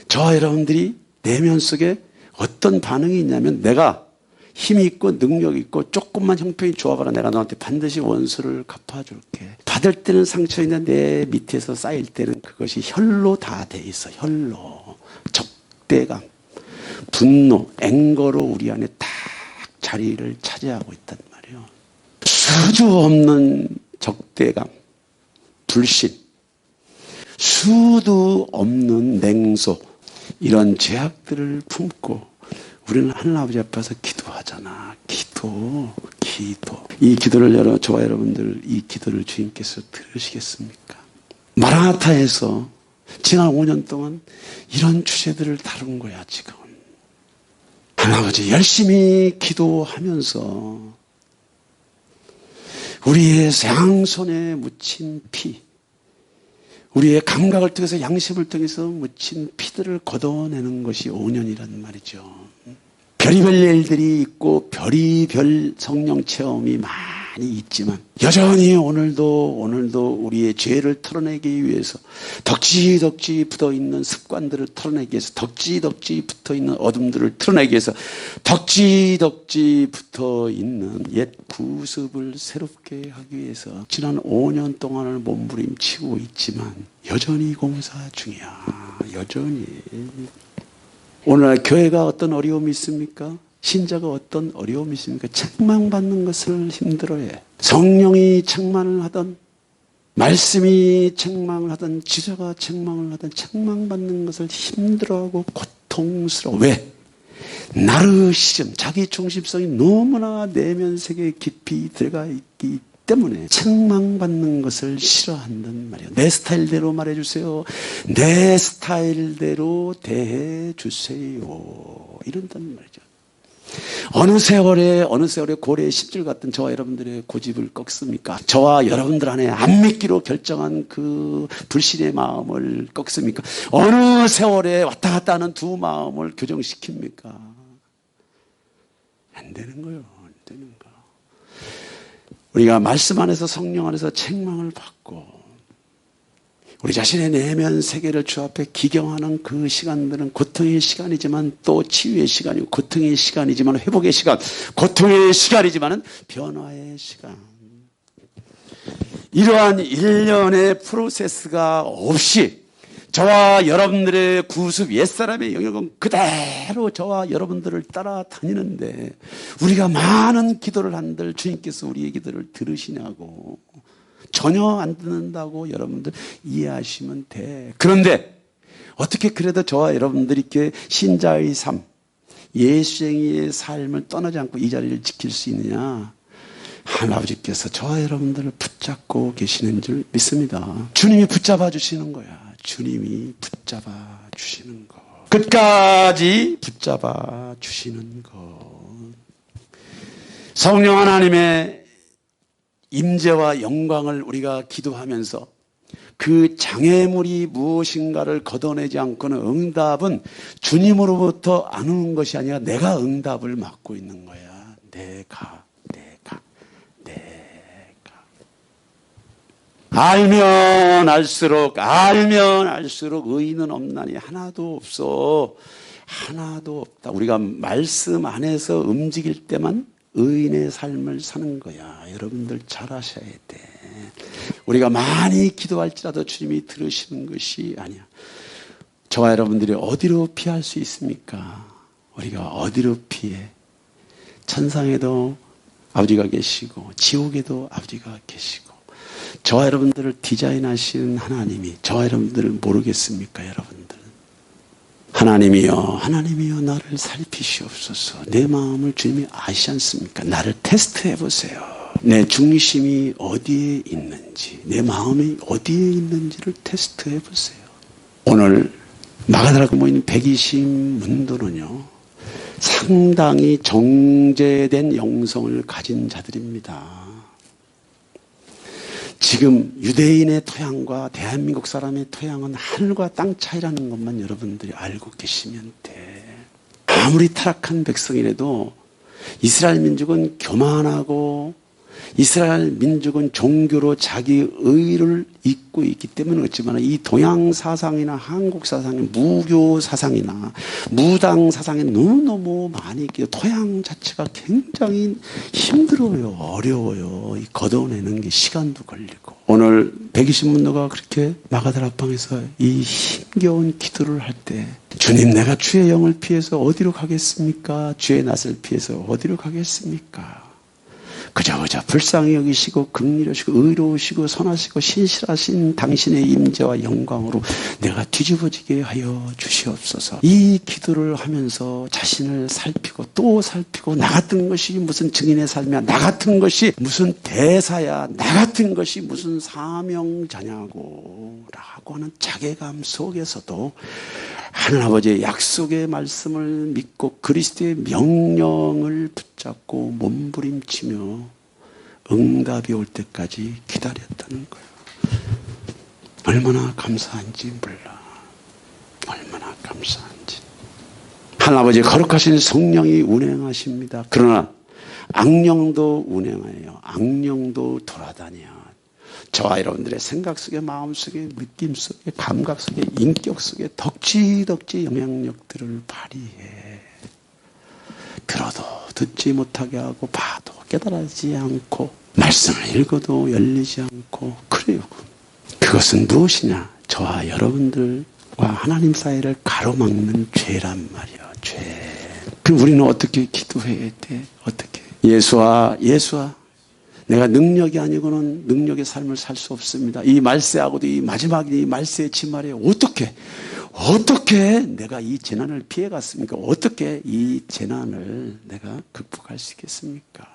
저와 여러분들이 내면 속에 어떤 반응이 있냐면 내가 힘이 있고 능력이 있고 조금만 형편이 좋아봐라 내가 너한테 반드시 원수를 갚아줄게. 받을 때는 상처인데 내 밑에서 쌓일 때는 그것이 혈로 다 돼 있어. 혈로. 적대감, 분노, 앵거로 우리 안에 딱 자리를 차지하고 있단 말이에요. 수도 없는 적대감, 불신, 수도 없는 냉소, 이런 죄악들을 품고 우리는 하나님 아버지 앞에서 기도하잖아. 기도. 이 기도를 저와 여러분들 이 기도를 주님께서 들으시겠습니까? 마라나타에서 지난 5년 동안 이런 주제들을 다룬 거야 지금. 하나님 아버지 열심히 기도하면서 우리의 양손에 묻힌 피, 우리의 감각을 통해서 양심을 통해서 묻힌 피들을 걷어내는 것이 5년이란 말이죠. 별의별 일들이 있고 별의별 성령 체험이 많이 있지만 여전히 오늘도 우리의 죄를 털어내기 위해서 덕지덕지 붙어있는 습관들을 털어내기 위해서 덕지덕지 붙어있는 어둠들을 털어내기 위해서 덕지덕지 붙어있는 옛 구습을 새롭게 하기 위해서 지난 5년 동안을 몸부림치고 있지만 여전히 공사 중이야. 여전히. 오늘날 교회가 어떤 어려움이 있습니까? 신자가 어떤 어려움이 있습니까? 책망받는 것을 힘들어해. 성령이 책망을 하던, 말씀이 책망을 하던, 지도자가 책망을 하던, 책망받는 것을 힘들어하고 고통스러워. 왜? 나르시즘, 자기 중심성이 너무나 내면 세계에 깊이 들어가 있기 때문에 책망받는 것을 싫어한단 말이에요. 내 스타일대로 말해주세요. 내 스타일대로 대해주세요. 이런단 말이죠. 어느 세월에 고래의 십줄 같은 저와 여러분들의 고집을 꺾습니까? 저와 여러분들 안에 안 믿기로 결정한 그 불신의 마음을 꺾습니까? 어느 세월에 왔다 갔다 하는 두 마음을 교정시킵니까? 안 되는 거예요. 안 되는 거. 우리가 말씀 안에서 성령 안에서 책망을 받고 우리 자신의 내면 세계를 주 앞에 기경하는 그 시간들은 고통의 시간이지만 또 치유의 시간이고, 고통의 시간이지만 회복의 시간, 고통의 시간이지만 변화의 시간. 이러한 일련의 프로세스가 없이 저와 여러분들의 구습 옛사람의 영역은 그대로 저와 여러분들을 따라다니는데 우리가 많은 기도를 한들 주님께서 우리의 기도를 들으시냐고. 전혀 안 듣는다고 여러분들 이해하시면 돼. 그런데 어떻게 그래도 저와 여러분들이 이렇게 신자의 삶, 예수쟁이의 삶을 떠나지 않고 이 자리를 지킬 수 있느냐? 하나님 아버지께서 저와 여러분들을 붙잡고 계시는 줄 믿습니다. 주님이 붙잡아 주시는 거야. 주님이 붙잡아 주시는 거. 끝까지 붙잡아 주시는 거. 성령 하나님의 임재와 영광을 우리가 기도하면서 그 장애물이 무엇인가를 걷어내지 않고는 응답은 주님으로부터 안 오는 것이 아니라 내가 응답을 맡고 있는 거야. 내가. 알면 알수록 의인은 없나니 하나도 없어. 하나도 없다. 우리가 말씀 안에서 움직일 때만 의인의 삶을 사는 거야. 여러분들 잘 아셔야 돼. 우리가 많이 기도할지라도 주님이 들으시는 것이 아니야. 저와 여러분들이 어디로 피할 수 있습니까? 우리가 어디로 피해? 천상에도 아버지가 계시고 지옥에도 아버지가 계시고 저와 여러분들을 디자인하신 하나님이 저와 여러분들을 모르겠습니까, 여러분들? 하나님이여 나를 살피시옵소서. 내 마음을 주님이 아시지 않습니까? 나를 테스트해 보세요. 내 중심이 어디에 있는지, 내 마음이 어디에 있는지를 테스트해 보세요. 오늘 마가다라가 모인 120 문도는요, 상당히 정제된 영성을 가진 자들입니다. 지금 유대인의 토양과 대한민국 사람의 토양은 하늘과 땅 차이라는 것만 여러분들이 알고 계시면 돼. 아무리 타락한 백성이라도 이스라엘 민족은 교만하고 이스라엘 민족은 종교로 자기 의를 잇고 있기 때문에 그렇지만 이 동양 사상이나 한국 사상의 무교 사상이나 무당 사상이 너무너무 많이 있기 때문에 토양 자체가 굉장히 힘들어요. 어려워요. 걷어내는 게 시간도 걸리고. 오늘 120문도가 그렇게 마가다락방에서 이 힘겨운 기도를 할 때 주님, 내가 주의 영을 피해서 어디로 가겠습니까? 주의 낯을 피해서 어디로 가겠습니까? 그저 불쌍히 여기시고 긍휼하시고 의로우시고 선하시고 신실하신 당신의 임재와 영광으로 내가 뒤집어지게 하여 주시옵소서. 이 기도를 하면서 자신을 살피고 또 살피고 나 같은 것이 무슨 증인의 삶이야, 나 같은 것이 무슨 대사야, 나 같은 것이 무슨 사명자냐고 라고 하는 자괴감 속에서도 하나님 아버지의 약속의 말씀을 믿고 그리스도의 명령을 붙잡고 몸부림치며 응답이 올 때까지 기다렸다는 거예요. 얼마나 감사한지 몰라. 얼마나 감사한지. 하나님 아버지 거룩하신 성령이 운행하십니다. 그러나 악령도 운행해요. 악령도 돌아다녀. 저와 여러분들의 생각 속에, 마음 속에, 느낌 속에, 감각 속에, 인격 속에 덕지덕지 영향력들을 발휘해. 들어도 듣지 못하게 하고 봐도 깨달아지지 않고 말씀을 읽어도 열리지 않고 그래요. 그것은 무엇이냐? 저와 여러분들과 하나님 사이를 가로막는 죄란 말이야. 죄. 그럼 우리는 어떻게 기도해야 돼? 어떻게? 예수와 내가 능력이 아니고는 능력의 삶을 살 수 없습니다. 이 말세하고도 이 마지막 이 말세의 치말에 어떻게 내가 이 재난을 피해갔습니까? 어떻게 이 재난을 내가 극복할 수 있겠습니까?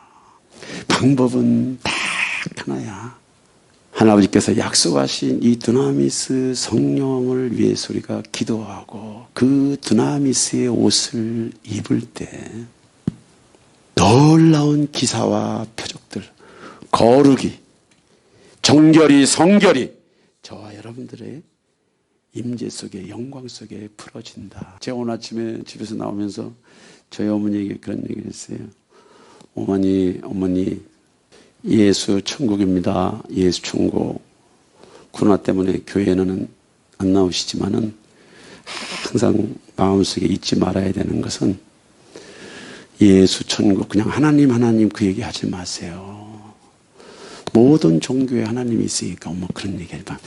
방법은 다 하나야. 하나님께서 약속하신 이 두나미스 성령을 위해서 우리가 기도하고 그 두나미스의 옷을 입을 때 놀라운 기사와 표적들, 거룩이, 정결이, 성결이 저와 여러분들의 임재 속에, 영광 속에 풀어진다. 제가 오늘 아침에 집에서 나오면서 저희 어머니에게 그런 얘기를 했어요. 어머니, 예수 천국입니다. 예수 천국. 코로나 때문에 교회에는 안 나오시지만은 항상 마음속에 잊지 말아야 되는 것은 예수 천국. 그냥 하나님 그 얘기 하지 마세요. 모든 종교에 하나님이 있으니까 뭐 그런 얘기 해봐.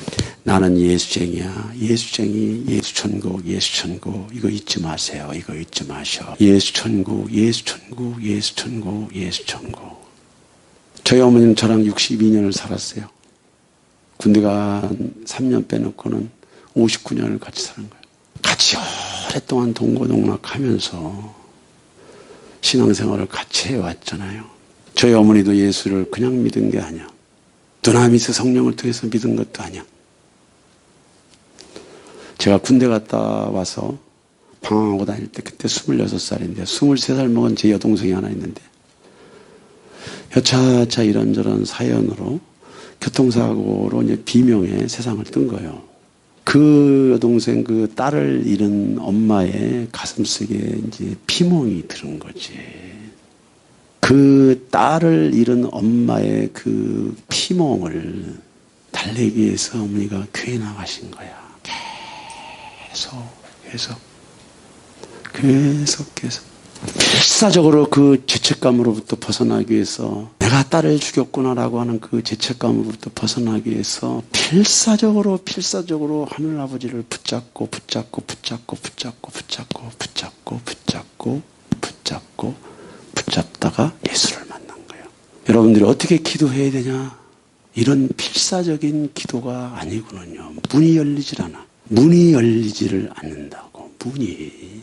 나는 예수쟁이야. 예수쟁이, 예수 천국, 예수 천국. 이거 잊지 마세요. 이거 잊지 마셔. 예수 천국, 예수 천국, 예수 천국, 예수 천국. 저희 어머니는 저랑 62년을 살았어요. 군대가 한 3년 빼놓고는 59년을 같이 사는 거예요. 같이 오랫동안 동고동락하면서 신앙생활을 같이 해왔잖아요. 저희 어머니도 예수를 그냥 믿은 게 아니야. 두나미스 성령을 통해서 믿은 것도 아니야. 제가 군대 갔다 와서 방황하고 다닐 때 그때 26살인데 23살 먹은 제 여동생이 하나 있는데 여차차 이런저런 사연으로 교통사고로 이제 비명에 세상을 뜬 거예요. 그 여동생 그 딸을 잃은 엄마의 가슴속에 이제 피멍이 들은 거지. 그 딸을 잃은 엄마의 그 피멍을 달래기 위해서 어머니가 교회 나가신 거야. 계속. 필사적으로 그 죄책감으로부터 벗어나기 위해서 내가 딸을 죽였구나라고 하는 그 죄책감으로부터 벗어나기 위해서 필사적으로 하늘 아버지를 붙잡고 붙잡다가 예수를 만난 거예요. 여러분들이 어떻게 기도해야 되냐? 이런 필사적인 기도가 아니군요. 문이 열리지를 않는다고. 문이.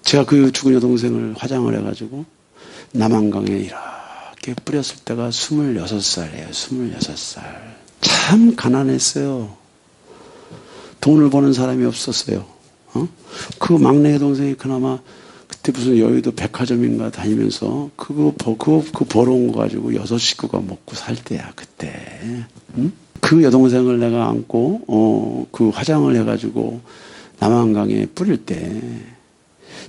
제가 그 죽은 여동생을 화장을 해가지고 남한강에 이렇게 뿌렸을 때가 26살이에요. 26살. 참 가난했어요. 돈을 버는 사람이 없었어요. 그 막내 여동생이 그나마 그때 무슨 여의도 백화점인가 다니면서 그거 벌어온 거 가지고 6식구가 먹고 살 때야, 그때. 응? 그 여동생을 내가 안고, 그 화장을 해가지고 남한강에 뿌릴 때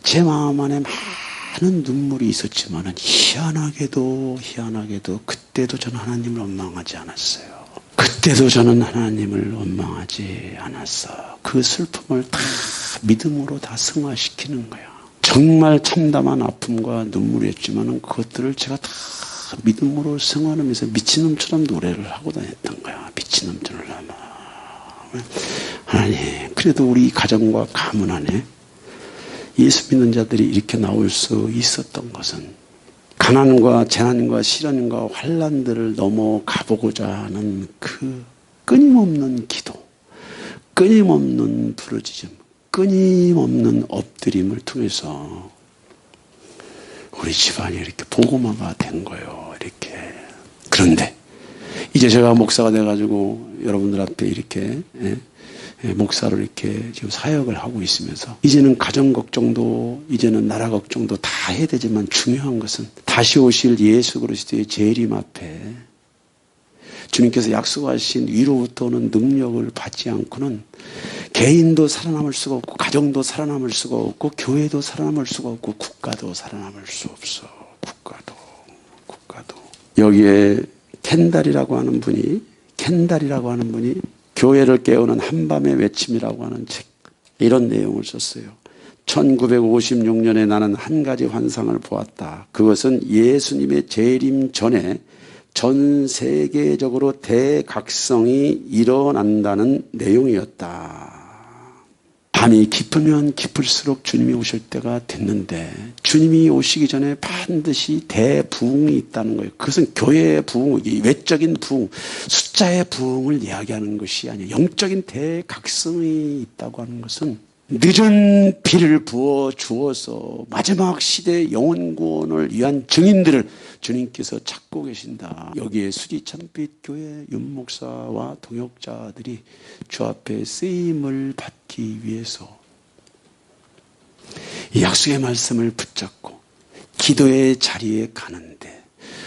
제 마음 안에 많은 눈물이 있었지만은 희한하게도 그때도 저는 하나님을 원망하지 않았어요. 그때도 저는 하나님을 원망하지 않았어. 그 슬픔을 다 믿음으로 다 승화시키는 거야. 정말 참담한 아픔과 눈물이었지만은 그것들을 제가 다 믿음으로 승화하면서 미친놈처럼 노래를 하고 다녔던 거야. 미친놈처럼. 하나님, 그래도 우리 가정과 가문 안에 예수 믿는 자들이 이렇게 나올 수 있었던 것은 가난과 재난과 시련과 환난들을 넘어가보고자 하는 그 끊임없는 기도, 끊임없는 부르짖음, 끊임없는 엎드림을 통해서 우리 집안이 이렇게 복음화가 된 거예요. 이렇게. 그런데 이제 제가 목사가 돼가지고 여러분들 앞에 이렇게 목사로 이렇게 지금 사역을 하고 있으면서 이제는 가정 걱정도 이제는 나라 걱정도 다 해야 되지만 중요한 것은 다시 오실 예수 그리스도의 재림 앞에 주님께서 약속하신 위로부터 오는 능력을 받지 않고는 개인도 살아남을 수가 없고 가정도 살아남을 수가 없고 교회도 살아남을 수가 없고 국가도 살아남을 수 없어. 국가도. 여기에 켄달이라고 하는 분이 교회를 깨우는 한밤의 외침이라고 하는 책, 이런 내용을 썼어요. 1956년에 나는 한 가지 환상을 보았다. 그것은 예수님의 재림 전에 전 세계적으로 대각성이 일어난다는 내용이었다. 밤이 깊으면 깊을수록 주님이 오실 때가 됐는데 주님이 오시기 전에 반드시 대부흥이 있다는 거예요. 그것은 교회의 부흥, 외적인 부흥, 숫자의 부흥을 이야기하는 것이 아니에요. 영적인 대각성이 있다고 하는 것은 늦은 비를 부어 주어서 마지막 시대 영혼 구원을 위한 증인들을 주님께서 찾고 계신다. 여기에 수지참빛교회 윤목사와 동역자들이 주 앞에 쓰임을 받기 위해서 이 약속의 말씀을 붙잡고 기도의 자리에 가는데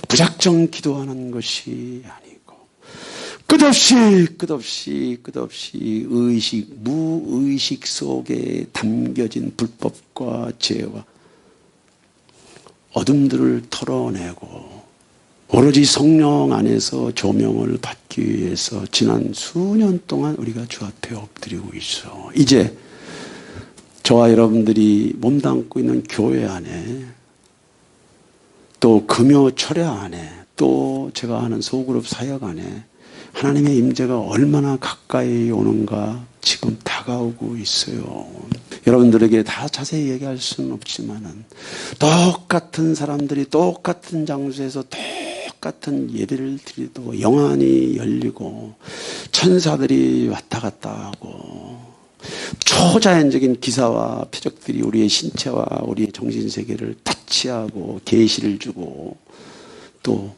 무작정 기도하는 것이 아니고 끝없이 무의식 속에 담겨진 불법과 죄와 어둠들을 털어내고 오로지 성령 안에서 조명을 받기 위해서 지난 수년 동안 우리가 주 앞에 엎드리고 있어. 이제 저와 여러분들이 몸담고 있는 교회 안에 또 금요 철야 안에 또 제가 하는 소그룹 사역 안에 하나님의 임재가 얼마나 가까이 오는가 지금 다가오고 있어요. 여러분들에게 다 자세히 얘기할 수는 없지만은 똑같은 사람들이 똑같은 장소에서 똑같은 예배를 드리도 영안이 열리고 천사들이 왔다 갔다 하고 초자연적인 기사와 표적들이 우리의 신체와 우리의 정신세계를 타치하고 계시를 주고 또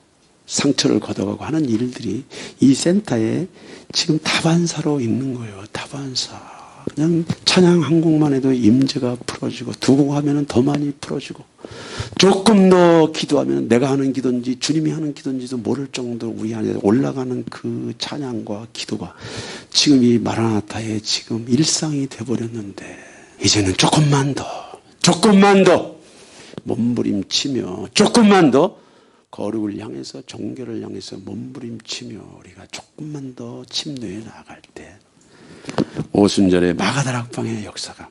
상처를 걷어가고 하는 일들이 이 센터에 지금 다반사로 있는 거예요. 다반사. 그냥 찬양 한 곡만 해도 임재가 풀어지고 두 곡 하면 더 많이 풀어지고 조금 더 기도하면 내가 하는 기도인지 주님이 하는 기도인지도 모를 정도로 우리 안에 올라가는 그 찬양과 기도가 지금 이 마라나타의 지금 일상이 돼버렸는데 이제는 조금만 더 몸부림치며 조금만 더 거룩을 향해서 종교를 향해서 몸부림치며 우리가 조금만 더 침노해 나갈 때 오순절의 마가다락방의 역사가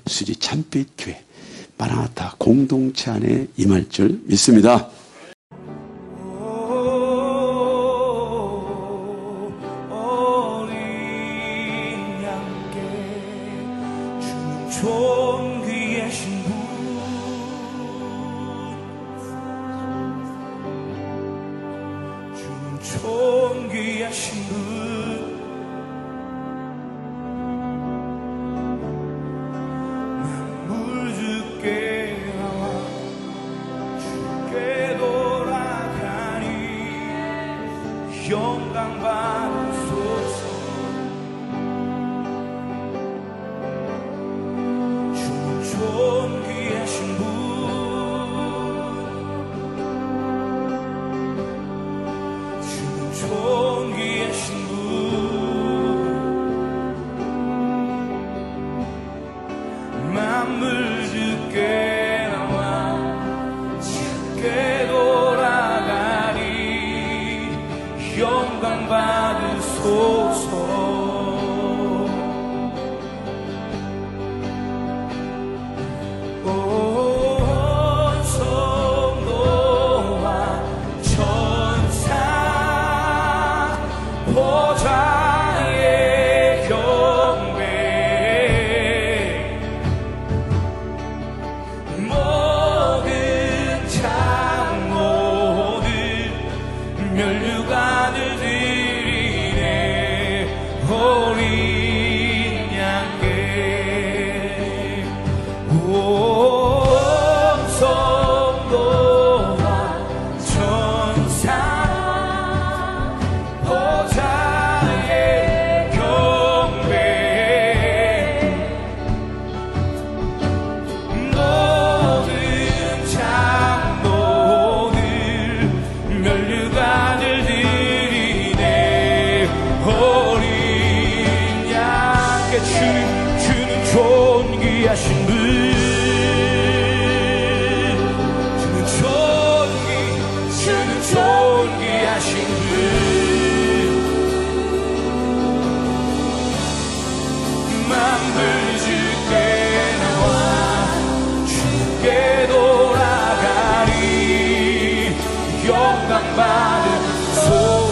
수지 참빛 교회 마라나타 공동체 안에 임할 줄 믿습니다. 어린 양께 주는 존귀하신 분 주는 존귀하신 분 만물 주께 나와 주께 돌아가니 영광 받으소서 주는 존귀하신 분 주는 존귀하신 분 만물 주께 나와 주께 돌아가니 영광 받으소서 온 성도와 천사 보좌의 경배 모든 장로들 멸류관을 드리네 어린 양께 온 성도와 천사 보좌의 경배 모든 장로들 멸류관을 드리네 어린 양께 주는 존귀하신 분 주는 존귀하신 분 만물 주께 나와 주께 돌아가리 영광 받으소서